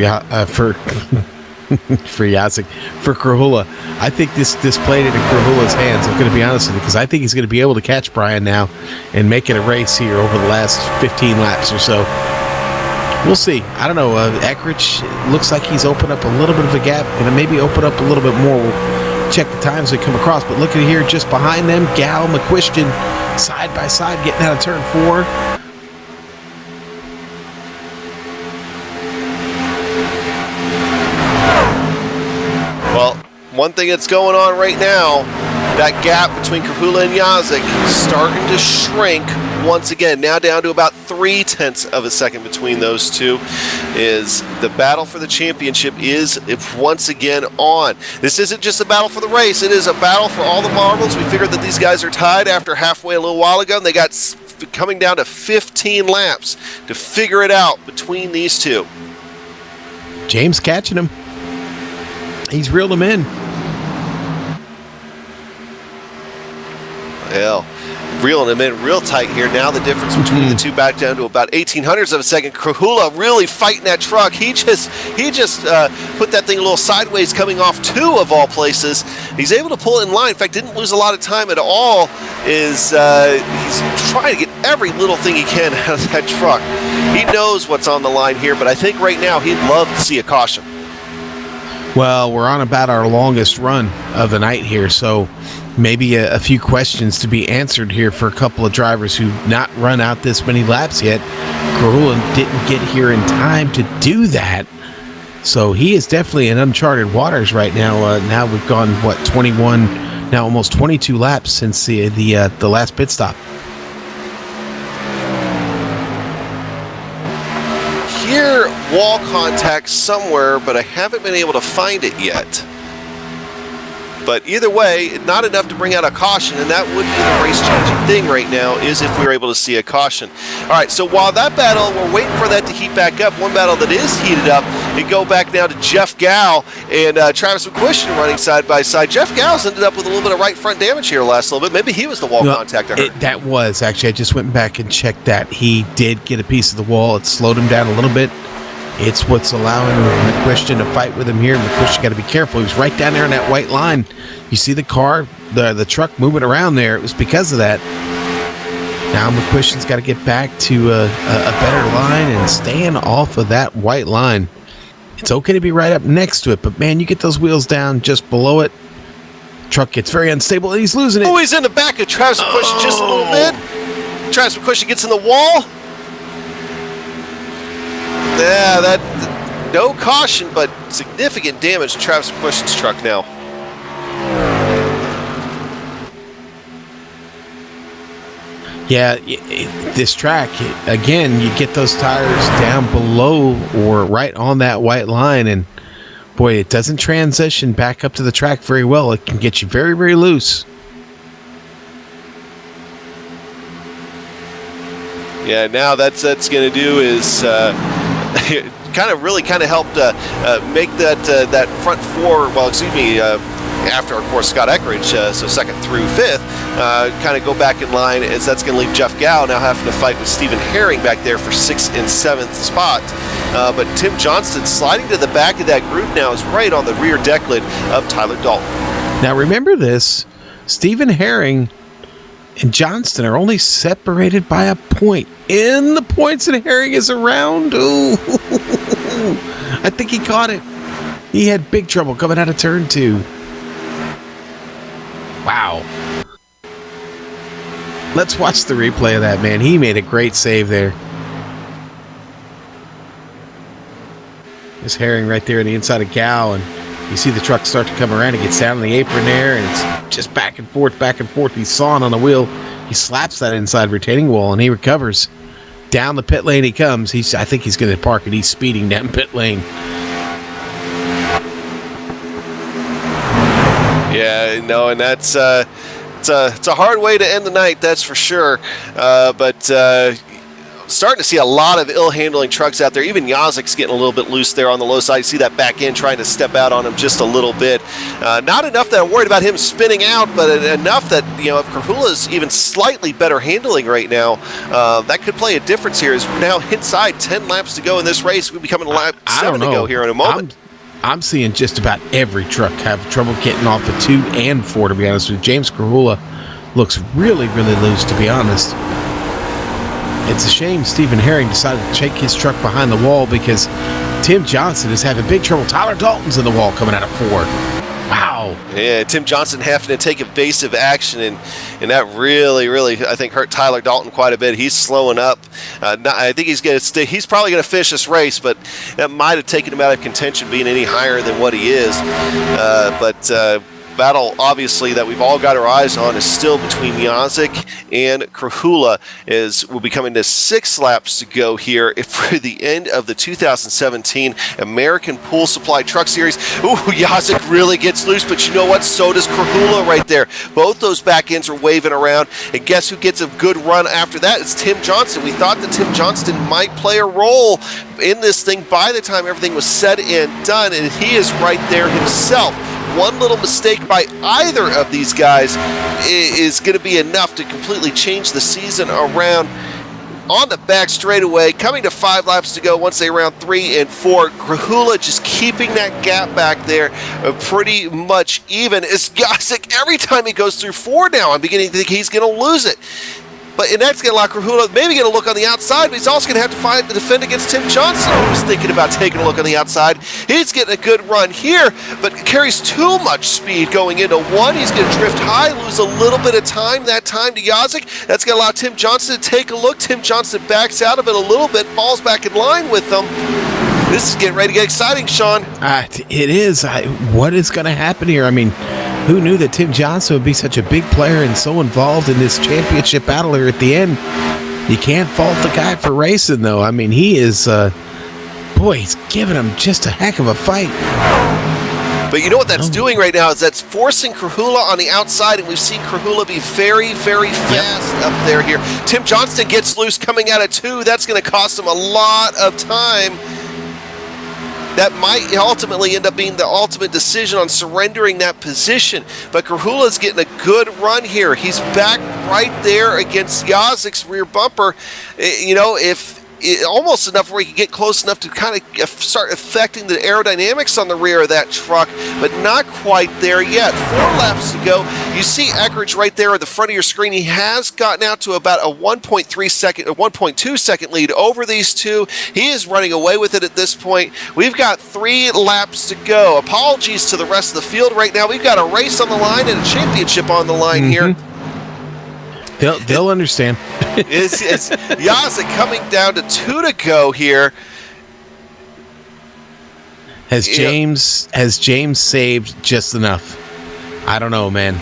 for Yazik, for Kahula. I think this played into Kahula's hands. I'm going to be honest with you, because I think he's going to be able to catch Brian now and make it a race here over the last 15 laps or so. We'll see. I don't know. Eckridge looks like he's opened up a little bit of a gap, and maybe open up a little bit more. We'll check the times we come across. But look at here, just behind them, Gal McQuistion, side by side, getting out of turn 4. Well, one thing that's going on right now, that gap between Kahula and Yazik starting to shrink once again. Now down to about 0.3 of a second between those two. Is the battle for the championship is once again on. This isn't just a battle for the race. It is a battle for all the marbles. We figured that these guys are tied after halfway a little while ago, and they got coming down to 15 laps to figure it out between these two. James catching him. He's reeled him in. Hell, reeling them in real tight here. Now the difference between the two back down to about 1800ths of a second. Krahula really fighting that truck. He just put that thing a little sideways coming off 2 of all places. He's able to pull it in line. In fact, didn't lose a lot of time at all. He's trying to get every little thing he can out of that truck. He knows what's on the line here, but I think right now he'd love to see a caution. Well, we're on about our longest run of the night here, so maybe a few questions to be answered here for a couple of drivers who've not run out this many laps yet. Krahula didn't get here in time to do that, so he is definitely in uncharted waters right now. Now we've gone, 21, now almost 22 laps since the last pit stop. Hear wall contact somewhere, but I haven't been able to find it yet. But either way, not enough to bring out a caution, and that would be the race-changing thing right now, is if we were able to see a caution. All right, so while that battle, we're waiting for that to heat back up. One battle that is heated up, we go back now to Jeff Gow and Travis McQuistion running side by side. Jeff Gow's ended up with a little bit of right front damage here last little bit. Maybe he was the wall contact I heard. That was, actually, I just went back and checked that. He did get a piece of the wall. It slowed him down a little bit. It's what's allowing McQuistion to fight with him here. McQuistion got to be careful. He was right down there in that white line. You see the car, the truck moving around there. It was because of that. Now McQuistion's got to get back to a better line and staying off of that white line. It's okay to be right up next to it, but man, you get those wheels down just below it. Truck gets very unstable and he's losing it. Oh, he's in the back of Travis McQuistion just a little bit. Travis McQuistion gets in the wall. Yeah, that no caution, but significant damage to Travis McQuistion's truck now. Yeah, this track, again, you get those tires down below or right on that white line, and boy, it doesn't transition back up to the track very well. It can get you very, very loose. Yeah, now that's going to do is kind of helped make that front four. Well, excuse me. After, of course, Scott Eckridge, so second through fifth, kind of go back in line, as that's going to leave Jeff Gow now having to fight with Stephen Herring back there for 6th and 7th spot. But Tim Johnston sliding to the back of that group now is right on the rear deck lid of Tyler Dalton. Now remember this, Stephen Herring and Johnston are only separated by a point. In the points that Herring is around, ooh, I think he caught it. He had big trouble coming out of turn 2. Wow. Let's watch the replay of that, man. He made a great save there. There's Herring right there on the inside of Gow, and you see the truck start to come around. It gets down on the apron there, and it's just back and forth, back and forth. He's sawing on the wheel. He slaps that inside retaining wall, and he recovers. Down the pit lane he comes. I think he's going to park it. He's speeding down pit lane. Yeah, no, and that's it's a hard way to end the night, that's for sure. But starting to see a lot of ill-handling trucks out there. Even Yazik's getting a little bit loose there on the low side. You see that back end trying to step out on him just a little bit. Not enough that I'm worried about him spinning out, but enough that, if Krahula's even slightly better handling right now, that could play a difference here. As we're now inside 10 laps to go in this race. We'll be coming to lap 7 to go here in a moment. I'm seeing just about every truck have trouble getting off of 2 and 4, to be honest with you. James Krahula looks really, really loose, to be honest. It's a shame Stephen Herring decided to take his truck behind the wall because Tim Johnston is having big trouble. Tyler Dalton's in the wall coming out of 4. Wow. Yeah, Tim Johnston having to take evasive action, and that really, really, I think, hurt Tyler Dalton quite a bit. He's slowing up. I think he's probably going to finish this race, but that might have taken him out of contention being any higher than what he is. But battle, obviously, that we've all got our eyes on is still between Yazik and Krahula, as we'll be coming to 6 laps to go here for the end of the 2017 American Pool Supply Truck Series. Ooh, Yazik really gets loose, but you know what? So does Krahula right there. Both those back ends are waving around, and guess who gets a good run after that? It's Tim Johnston. We thought that Tim Johnston might play a role in this thing by the time everything was said and done, and he is right there himself. one little mistake by either of these guys is going to be enough to completely change the season around. On the back straightaway, coming to 5 laps to go once they round 3 and 4. Krahula just keeping that gap back there pretty much even. It's Gosick every time he goes through 4 now. I'm beginning to think he's going to lose it. And that's going to allow Krahula maybe going to look on the outside, but he's also going to have to find the defend against Tim Johnson, who's thinking about taking a look on the outside. He's getting a good run here, but carries too much speed going into 1. He's going to drift high, lose a little bit of time that time to Yazik. That's going to allow Tim Johnson to take a look. Tim Johnson backs out of it a little bit, falls back in line with them. This is getting ready to get exciting, Sean. It is. What is going to happen here? I mean, who knew that Tim Johnson would be such a big player and so involved in this championship battle here at the end? You can't fault the guy for racing, though. I mean, he is, he's giving him just a heck of a fight. But you know what that's doing right now is that's forcing Krahula on the outside, and we've seen Krahula be very, very fast up there here. Tim Johnston gets loose coming out of 2. That's going to cost him a lot of time. That might ultimately end up being the ultimate decision on surrendering that position. But Krahula's getting a good run here. He's back right there against Yazik's rear bumper. Almost enough where he can get close enough to kind of start affecting the aerodynamics on the rear of that truck, but not quite there yet. 4 laps to go. You see Eckridge right there at the front of your screen. He has gotten out to about a 1.2 second lead over these two. He is running away with it at this point. We've got 3 laps to go. Apologies to the rest of the field right now. We've got a race on the line and a championship on the line here. They'll understand. It's Yazik coming down to 2 to go here. Has James saved just enough? I don't know, man.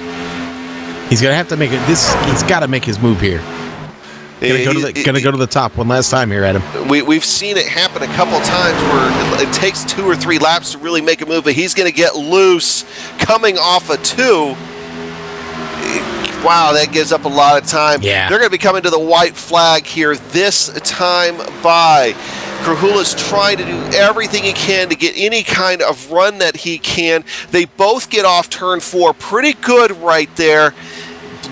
He's gonna have to make it. He's got to make his move here. Gonna go to the top one last time here, Adam. We've seen it happen a couple times where it takes 2 or 3 laps to really make a move, but he's gonna get loose coming off a 2. Wow, that gives up a lot of time. Yeah. They're going to be coming to the white flag here this time by. Krahula's trying to do everything he can to get any kind of run that he can. They both get off turn 4 pretty good right there.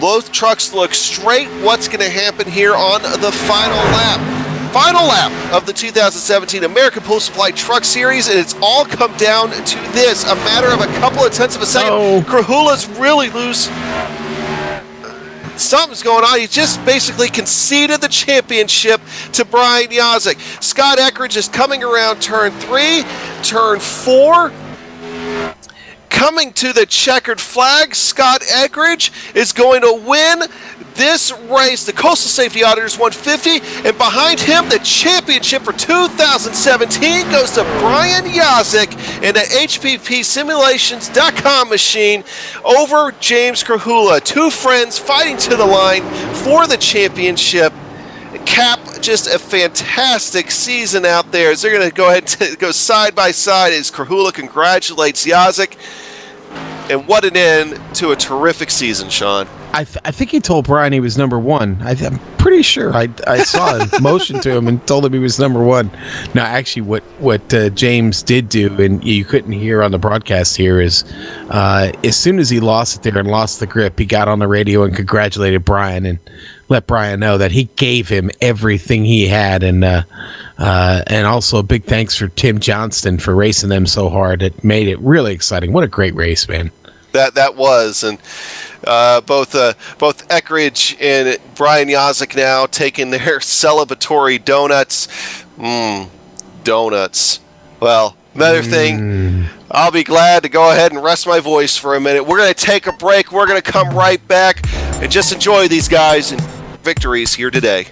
Both trucks look straight. What's going to happen here on the final lap? Final lap of the 2017 American Pool Supply Truck Series, and it's all come down to this. A matter of a couple of tenths of a second. Krahula's really loose. Something's going on. He just basically conceded the championship to Brian Yazik. Scott Eckridge is coming around turn 3, turn 4. Coming to the checkered flag, Scott Eckridge is going to win this race, the Coastal Safety Auditors 150, and behind him, the championship for 2017 goes to Brian Yazik in the HPPSimulations.com machine over James Krahula. 2 friends fighting to the line for the championship. Cap just a fantastic season out there. As they're going to go ahead and go side by side as Krahula congratulates Yazik. And what an end to a terrific season, Sean. I think he told Brian he was number 1. I'm pretty sure I saw a motion to him and told him he was number 1. Now, actually, what James did do, and you couldn't hear on the broadcast here, is as soon as he lost it there and lost the grip, he got on the radio and congratulated Brian and let Brian know that he gave him everything he had, and also a big thanks for Tim Johnston for racing them so hard. It made it really exciting. What a great race, man. That was, and both Eckridge and Brian Yazik now taking their celebratory donuts. Donuts. Well, another thing, I'll be glad to go ahead and rest my voice for a minute. We're going to take a break. We're going to come right back and just enjoy these guys and victories here today.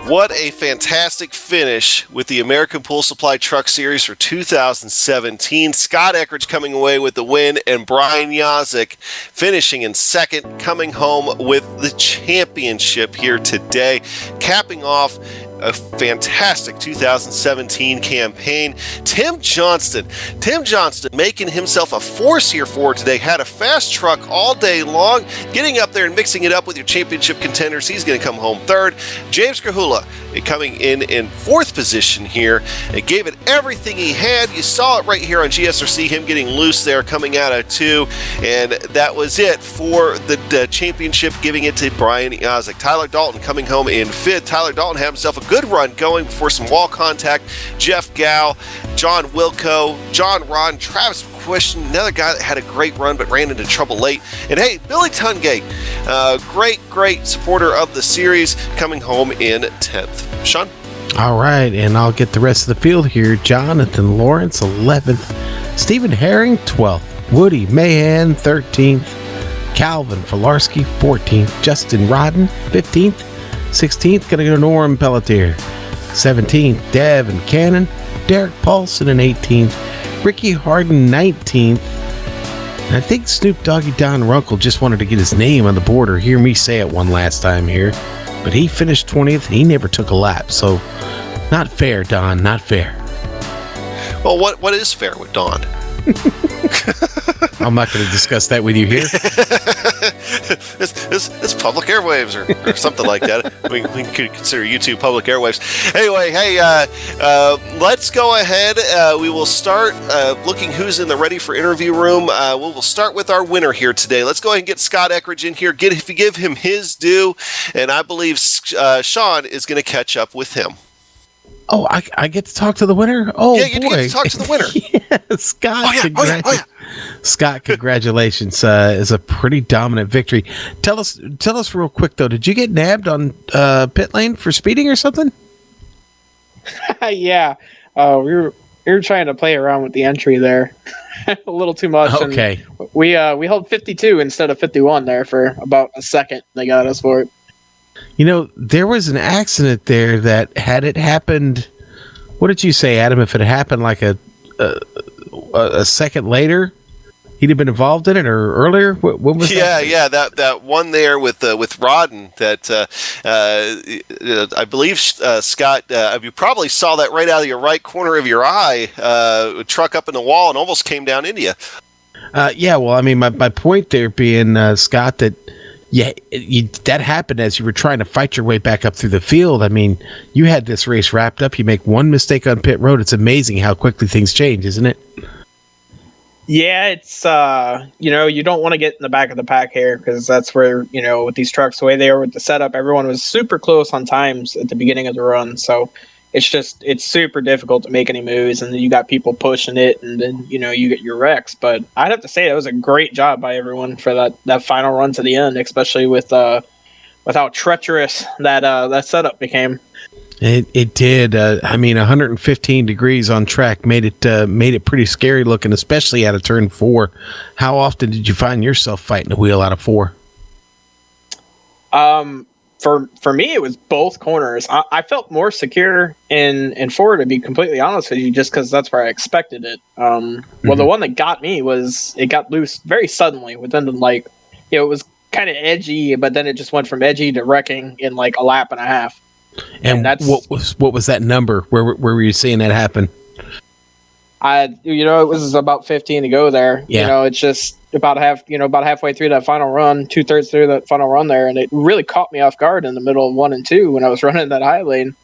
What a fantastic finish with the American Pool Supply Truck Series for 2017. Scott Eckridge coming away with the win, and Brian Yazik finishing in second, coming home with the championship here today, capping off a fantastic 2017 campaign. Tim Johnston making himself a force here for today. Had a fast truck all day long, getting up there and mixing it up with your championship contenders. He's going to come home third. James Kahula coming in fourth position here. It gave it everything he had. You saw it right here on GSRC, him getting loose there, coming out of 2, and that was it for the championship, giving it to Brian Yazik. Tyler Dalton coming home in fifth. Tyler Dalton had himself a good run going before some wall contact. Jeff Gow, John Wilco, John Ron, Travis Question, another guy that had a great run but ran into trouble late. And hey, Billy Tungate, great supporter of the series, coming home in 10th. Sean? All right, and I'll get the rest of the field here. Jonathan Lawrence, 11th. Stephen Herring, 12th. Woody Mahan, 13th. Calvin Filarski, 14th. Justin Rodden, 15th. 16th, going to go to Norm Pelletier. 17th, Devin Cannon. Derek Paulson in 18th. Ricky Harden, 19th. And I think Snoop Doggy Don Runkle just wanted to get his name on the board, or hear me say it one last time here. But he finished 20th. He never took a lap. So, not fair, Don. Not fair. Well, what is fair with Don? I'm not going to discuss that with you here. It's public airwaves or something like that. We could consider YouTube public airwaves. Anyway, hey, let's go ahead. We will start looking who's in the ready for interview room. We'll start with our winner here today. Let's go ahead and get Scott Eckridge in here. Give him his due, and I believe Sean is going to catch up with him. Oh, I get to talk to the winner? Oh, yeah, you boy. get to talk to the winner. Yeah, Scott, Scott, congratulations. It's a pretty dominant victory. Tell us real quick, though, did you get nabbed on pit lane for speeding or something? Yeah. We were trying to play around with the entry there a little too much. Okay. And we held 52 instead of 51 there for about a second. They got us for it. You know, there was an accident there that had it happened. What did you say, Adam? If it had happened like a second later, he'd have been involved in it, or earlier. What was that? Yeah, that one there with Rodden. That I believe Scott. You probably saw that right out of your right corner of your eye. Truck up in the wall and almost came down into you. Yeah. Well, I mean, my point there being, Scott, that. Yeah, that happened as you were trying to fight your way back up through the field. I mean, you had this race wrapped up. You make one mistake on pit road. It's amazing how quickly things change, isn't it? Yeah, it's, you don't want to get in the back of the pack here because that's where, with these trucks, the way they are with the setup, everyone was super close on times at the beginning of the run. So it's super difficult to make any moves, and then you got people pushing it, and then you get your wrecks. But I'd have to say it was a great job by everyone for that final run to the end, especially with how treacherous that setup became. It did. I mean, 115 degrees on track made it pretty scary looking, especially out of turn 4. How often did you find yourself fighting a wheel out of 4? For me, it was both corners. I felt more secure in 4, to be completely honest with you, just because that's where I expected it. Well, the one that got me was it got loose very suddenly within it was kind of edgy, but then it just went from edgy to wrecking in like a lap and a half. And that's what was that number? Where were you seeing that happen? It was about 15 to go there. Yeah. It's just about halfway through that final run, 2/3 through that final run there, and it really caught me off guard in the middle of 1 and 2 when I was running that high lane.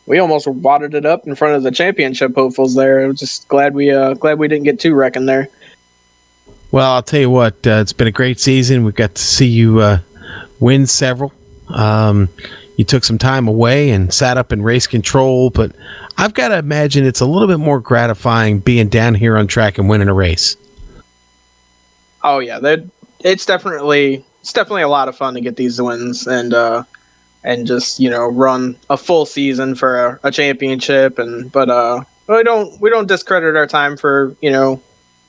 We almost wadded it up in front of the championship hopefuls there. I was just glad we didn't get too wrecking there. Well, I'll tell you what, it's been a great season. We've got to see you win several. You took some time away and sat up in race control, but I've got to imagine it's a little bit more gratifying being down here on track and winning a race. Oh yeah, it's definitely a lot of fun to get these wins and just run a full season for a championship, but we don't discredit our time for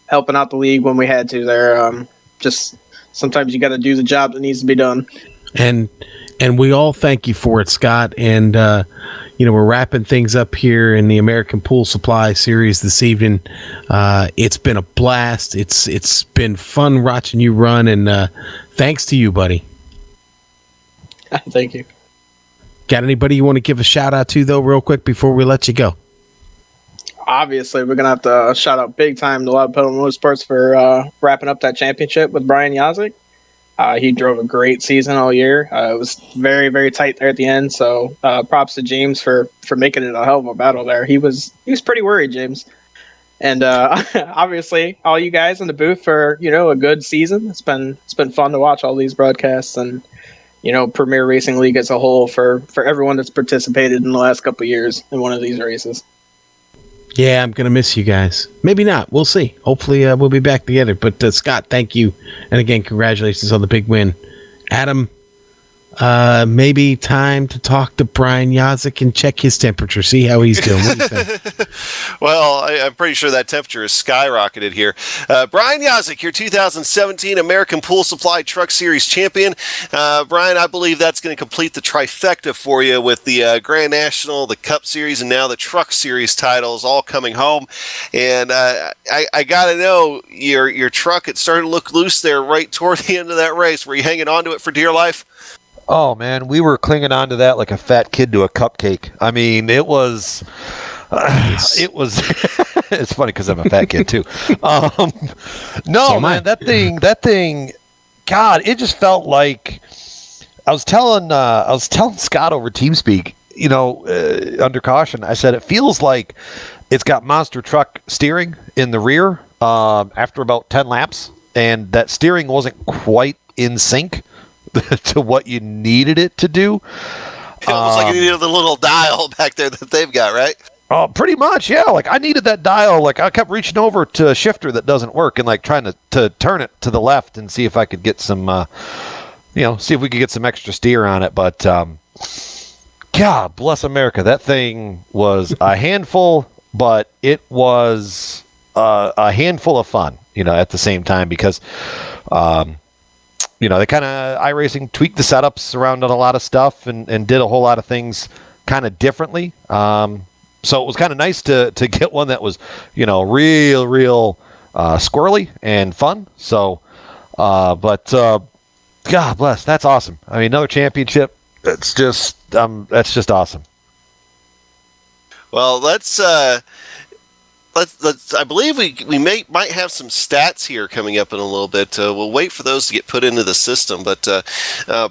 helping out the league when we had to there. Just sometimes you got to do the job that needs to be done. And And we all thank you for it, Scott. And, we're wrapping things up here in the American Pool Supply Series this evening. It's been a blast. It's been fun watching you run, and thanks to you, buddy. Thank you. Got anybody you want to give a shout out to, though, real quick before we let you go? Obviously, we're going to have to shout out big time to Loud Pedal Motorsports for wrapping up that championship with Brian Yazik. He drove a great season all year. It was very, very tight there at the end. So props to James for making it a hell of a battle there. He was pretty worried, James. And obviously, all you guys in the booth for a good season. It's been fun to watch all these broadcasts and Premier Racing League as a whole for everyone that's participated in the last couple of years in one of these races. Yeah, I'm going to miss you guys. Maybe not. We'll see. Hopefully, we'll be back together. But, Scott, thank you. And again, congratulations on the big win. Adam, maybe time to talk to Brian Yazik and check his temperature, see how he's doing. What do you think? Well, I'm pretty sure that temperature is skyrocketed here. Brian Yazik, your 2017 American Pool Supply Truck Series champion. Brian, I believe that's going to complete the trifecta for you with the Grand National, the Cup Series, and now the Truck Series titles all coming home. And I got to know, your truck, it started to look loose there right toward the end of that race. Were you hanging on to it for dear life? Oh, man, we were clinging on to that like a fat kid to a cupcake. I mean, it was... it's funny because I'm a fat kid too. No, man, that thing, God, it just felt like I was telling Scott over TeamSpeak, under caution. I said, it feels like it's got monster truck steering in the rear after about 10 laps, and that steering wasn't quite in sync to what you needed it to do. It was like you needed the little dial back there that they've got, right? Oh, pretty much, yeah. Like, I needed that dial. Like, I kept reaching over to a shifter that doesn't work and, like, trying to turn it to the left and see if I could get some, see if we could get some extra steer on it. But, God bless America. That thing was a handful, but it was a handful of fun, at the same time because, they kind of, iRacing tweaked the setups around on a lot of stuff and did a whole lot of things kind of differently. So it was kind of nice to get one that was, real squirrely and fun. So, but God bless, that's awesome. I mean, another championship. That's just awesome. Well, let's. I believe we might have some stats here coming up in a little bit. We'll wait for those to get put into the system. But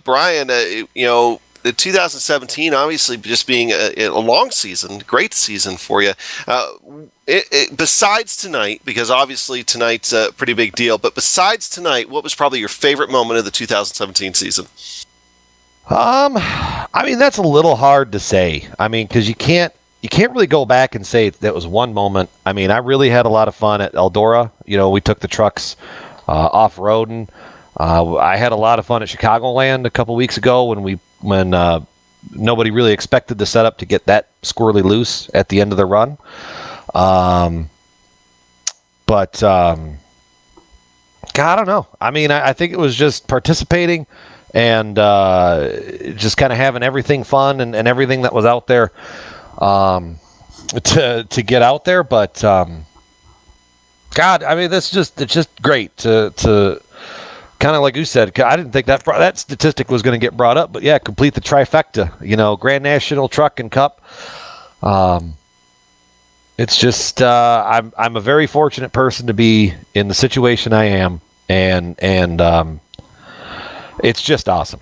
Brian, the 2017 obviously just being a long season, great season for you. Besides tonight, because obviously tonight's a pretty big deal, but besides tonight, what was probably your favorite moment of the 2017 season? I mean, that's a little hard to say. I mean, because you can't really go back and say that was one moment. I mean, I really had a lot of fun at Eldora. We took the trucks off-roading. I had a lot of fun at Chicagoland a couple weeks ago when nobody really expected the setup to get that squirrely loose at the end of the run. But God, I don't know. I mean, I think it was just participating and just kind of having everything fun and everything that was out there to get out there. But God, I mean, it's just great to kind of like you said. I didn't think that statistic was going to get brought up, but yeah, complete the trifecta. Grand National, Truck, and Cup. It's just I'm a very fortunate person to be in the situation I am, and it's just awesome.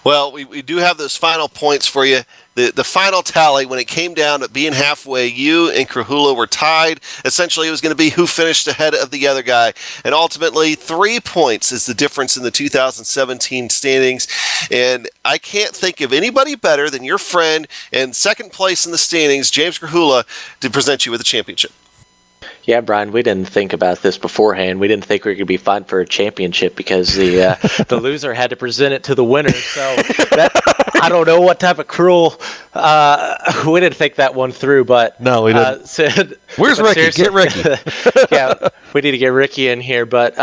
Well, we do have those final points for you. The final tally, when it came down to being halfway, you and Krahula were tied. Essentially, it was going to be who finished ahead of the other guy. And ultimately, 3 points is the difference in the 2017 standings. And I can't think of anybody better than your friend and second place in the standings, James Krahula, to present you with the championship. Yeah, Brian, we didn't think about this beforehand. We didn't think we could be fine for a championship because the loser had to present it to the winner. So I don't know what type of cruel. We didn't think that one through, but No, we didn't. Where's Ricky? Get Ricky. Yeah, we need to get Ricky in here, but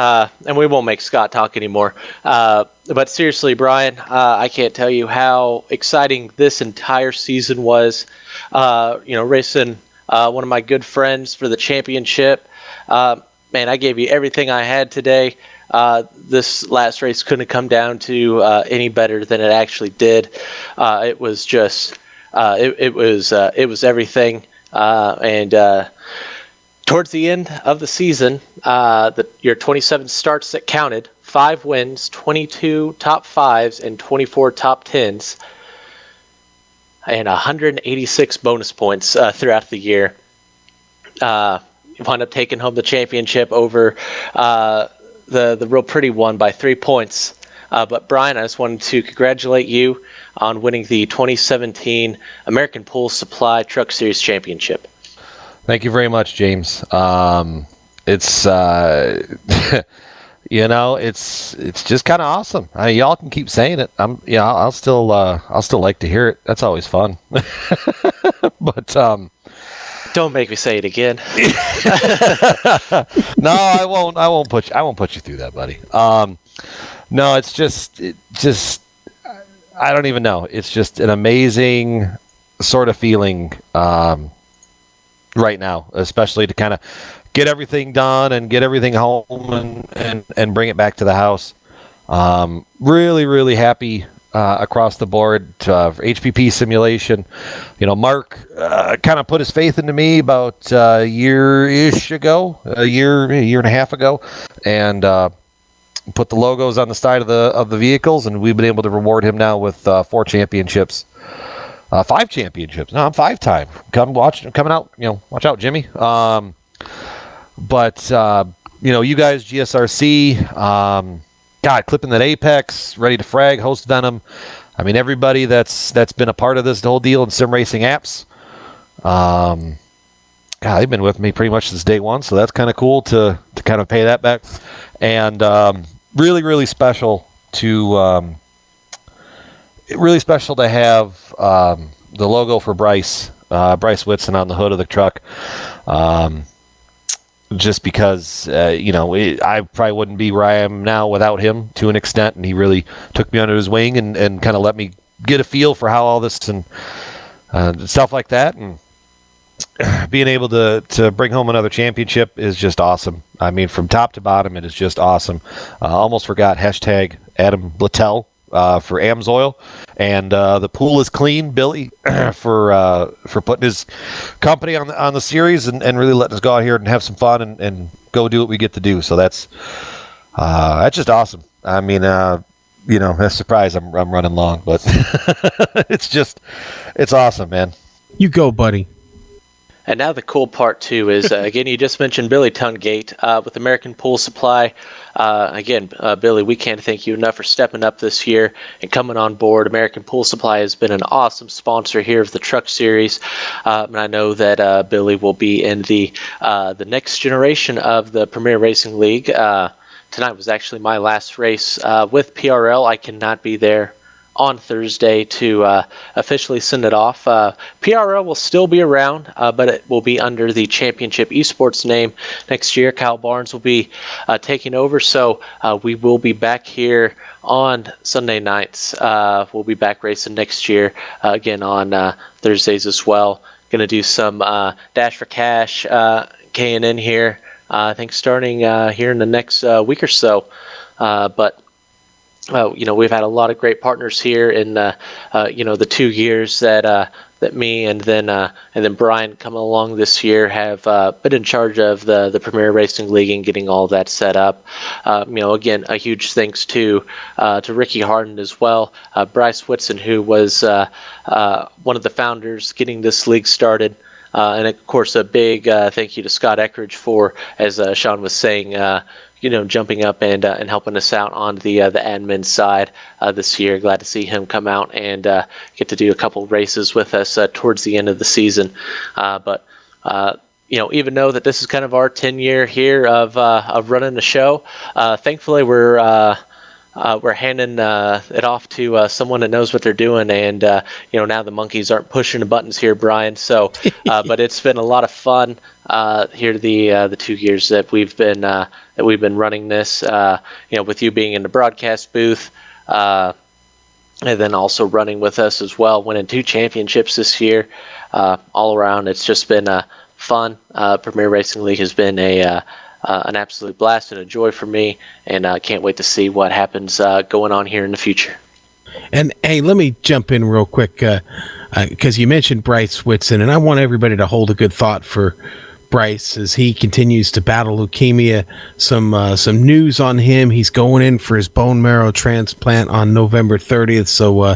and we won't make Scott talk anymore. But seriously, Brian, I can't tell you how exciting this entire season was. Racing one of my good friends for the championship. Man, I gave you everything I had today. This last race couldn't have come down to any better than it actually did. It was just, it was everything. And towards the end of the season, your 27 starts that counted, 5 wins, 22 top 5s, and 24 top 10s. And 186 bonus points throughout the year. Wound up taking home the championship over the real pretty one by 3 points. But Brian, I just wanted to congratulate you on winning the 2017 American Pool Supply Truck Series Championship. Thank you very much, James. It's it's just kind of awesome. Y'all can keep saying it. I'll still like to hear it. That's always fun. But don't make me say it again. No, I won't. I won't put you through that, buddy. No, it's just I don't even know. It's just an amazing sort of feeling right now, especially to kind of get everything done and get everything home and bring it back to the house. Really, really happy across the board for HPP simulation. Mark kind of put his faith into me about a year-ish ago, a year and a half ago, and put the logos on the side of the vehicles, and we've been able to reward him now with 4 championships. 5 championships. No, I'm 5-time. Coming out. Watch out, Jimmy. But you guys, GSRC, clipping that Apex, Ready to Frag, Host Venom. I mean, everybody that's been a part of this whole deal in SimRacing apps. They've been with me pretty much since day one, so that's kind of cool to kind of pay that back. And really, really special to have the logo for Bryce Whitson on the hood of the truck. Just because, I probably wouldn't be where I am now without him to an extent, and he really took me under his wing and kind of let me get a feel for how all this and stuff like that, and being able to bring home another championship is just awesome. I mean, from top to bottom, it is just awesome. Almost forgot hashtag Adam Littell for AMSOIL, and the pool is clean, Billy, for putting his company on the series and really letting us go out here and have some fun and go do what we get to do. So that's just awesome. I mean, that's a surprise I'm running long, but it's awesome, man. You go, buddy. And now the cool part, too, is, again, you just mentioned Billy Tungate with American Pool Supply. Billy, we can't thank you enough for stepping up this year and coming on board. American Pool Supply has been an awesome sponsor here of the Truck Series. And I know that Billy will be in the next generation of the Premier Racing League. Tonight was actually my last race with PRL. I cannot be there on Thursday to officially send it off. PRL will still be around, but it will be under the Championship Esports name next year. Kyle Barnes will be taking over, so we will be back here on Sunday nights. We'll be back racing next year, again on Thursdays as well. Going to do some Dash for Cash K&N here, I think starting here in the next week or so. But we've had a lot of great partners here in the 2 years that me and then Brian coming along this year have been in charge of the Premier Racing League and getting all that set up. Again, a huge thanks to Ricky Harden as well, Bryce Whitson, who was one of the founders getting this league started. And of course, a big thank you to Scott Eckridge for, as Sean was saying, jumping up and helping us out on the admin side this year. Glad to see him come out and get to do a couple races with us towards the end of the season. But even though that this is kind of our 10-year here of running the show, thankfully we're handing it off to someone that knows what they're doing, and now the monkeys aren't pushing the buttons here, Brian. So, but it's been a lot of fun here the 2 years that we've been running this. With you being in the broadcast booth, and then also running with us as well, winning 2 championships this year. All around, it's just been fun. Premier Racing League has been an absolute blast and a joy for me, and I can't wait to see what happens going on here in the future. And hey, let me jump in real quick because you mentioned Bryce Whitson, and I want everybody to hold a good thought for Bryce as he continues to battle leukemia. Some news on him: he's going in for his bone marrow transplant on November 30th. So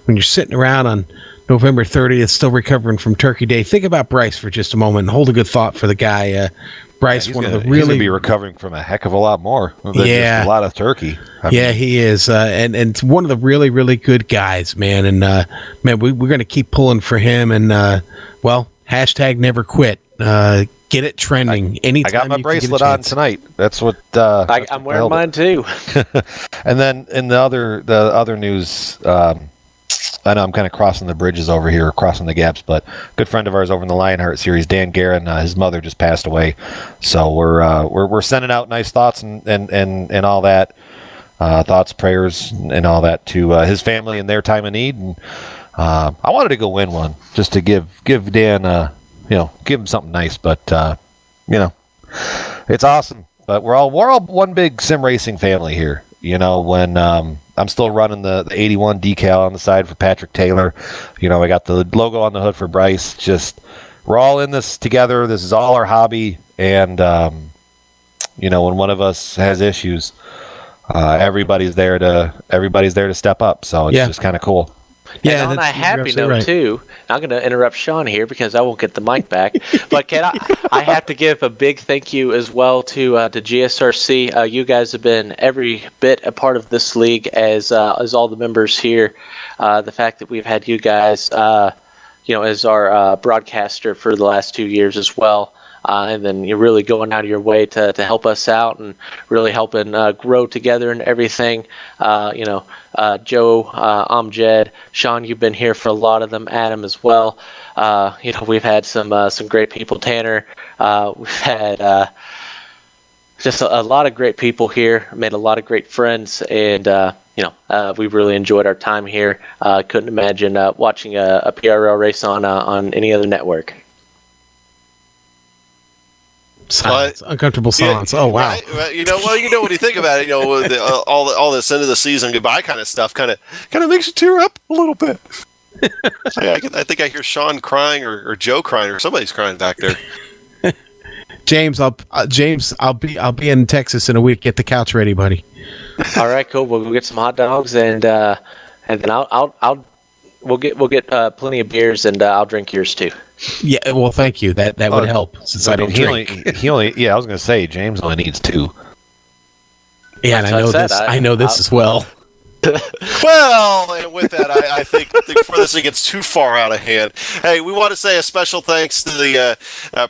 when you're sitting around on November 30th, still recovering from Turkey Day, think about Bryce for just a moment and hold a good thought for the guy. Bryce, he's going to be recovering from a heck of a lot more than just a lot of turkey. I mean, he is, and one of the really, really good guys, man. And man, we're going to keep pulling for him. And hashtag never quit. Get it trending. Anytime I got my bracelet on tonight. That's what I'm wearing mine too. And then in the other news. I know I'm kind of crossing the bridges over here, crossing the gaps, but a good friend of ours over in the Lionheart series, Dan Guerin, his mother just passed away. So we're sending out nice thoughts and all that, thoughts, prayers, and all that to his family in their time of need. And I wanted to go win one just to give Dan, give him something nice. But it's awesome. But we're all one big sim racing family here. When I'm still running the 81 decal on the side for Patrick Taylor. I got the logo on the hood for Bryce. Just we're all in this together. This is all our hobby. And, when one of us has issues, everybody's there to step up. So it's just kind of cool. Yeah, and on a happy note too, I'm going to interrupt Sean here because I won't get the mic back. But I have to give a big thank you as well to GSRC. You guys have been every bit a part of this league as all the members here. The fact that we've had you guys, as our broadcaster for the last 2 years as well. And then you're really going out of your way to help us out and really helping grow together and everything. Joe, Amjad, Sean, you've been here for a lot of them. Adam as well. We've had some great people. Tanner, we've had just a lot of great people here. Made a lot of great friends, and we've really enjoyed our time here. Couldn't imagine watching a PRL race on any other network. Silence. Uncomfortable silence. Yeah, oh wow! Right? When you think about it, all this end of the season goodbye kind of stuff, kind of makes you tear up a little bit. I think I hear Sean crying or Joe crying or somebody's crying back there. James, I'll be in Texas in a week. Get the couch ready, buddy. All right, cool. We'll go get some hot dogs and then we'll get plenty of beers and I'll drink yours too. Yeah, well, thank you. That would help since I don't drink. I was going to say James only needs 2. Yeah, and I know this as well. Well, and with that, I think before this thing gets too far out of hand, hey, we want to say a special thanks to the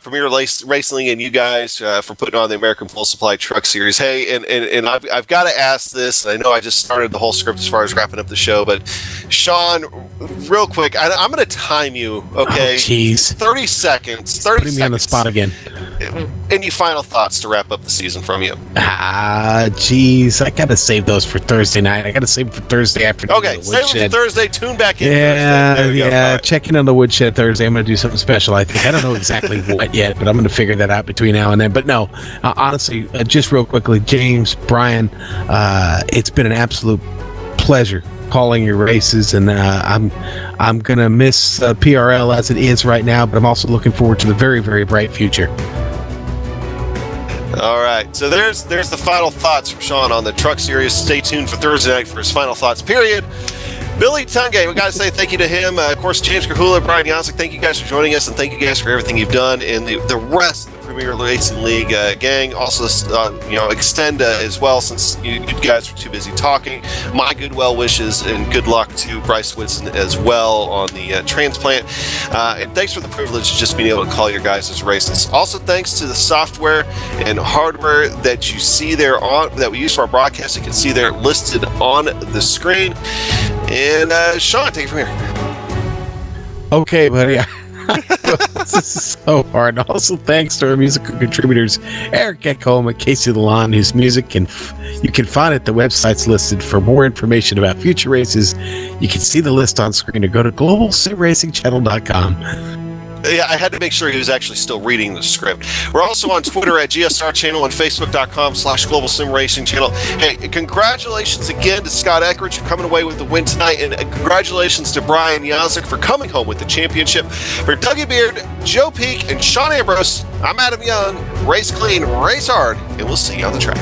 Premier Racing and you guys for putting on the American Full Supply Truck Series. Hey, and I've got to ask this, and I know I just started the whole script as far as wrapping up the show, but Sean, real quick, I'm going to time you, okay? Jeez. 30 seconds. Putting me on the spot again. Any final thoughts to wrap up the season from you? Jeez, I got to save those for Thursday night. I got to save for Thursday afternoon. Okay, save them for Thursday. Tune back in. Yeah. Right. Check in on the Woodshed Thursday. I'm going to do something special. I think I don't know exactly what yet, but I'm going to figure that out between now and then. But no, honestly, just real quickly, James, Brian, it's been an absolute pleasure calling your races, and I'm going to miss PRL as it is right now, but I'm also looking forward to the very, very bright future. All right, so there's the final thoughts from Sean on the Truck Series. Stay tuned for Thursday night for his final thoughts, period. Billy Tungay, we got to say thank you to him. Of course, James Kahula, Brian Yosik, thank you guys for joining us, and thank you guys for everything you've done, and the rest of Premier Racing League gang. Also, extend as well, since you guys were too busy talking. My good well wishes and good luck to Bryce Whitson as well on the transplant. And thanks for the privilege of just being able to call your guys' races. Also, thanks to the software and hardware that you see there that we use for our broadcast. You can see there listed on the screen. And Sean, take it from here. Okay, buddy. This is so hard. Also, thanks to our musical contributors, Eric Ekholm and Casey Lalonde, whose music you can find at the websites listed. For more information about future races, you can see the list on screen or go to globalsimracingchannel.com. Yeah, I had to make sure he was actually still reading the script. We're also on Twitter at GSR Channel and Facebook.com/Global Sim Racing Channel. Hey, congratulations again to Scott Eckridge for coming away with the win tonight, and congratulations to Brian Yazik for coming home with the championship. For Dougie Beard, Joe Peak, and Sean Ambrose, I'm Adam Young. Race clean, race hard, and we'll see you on the track.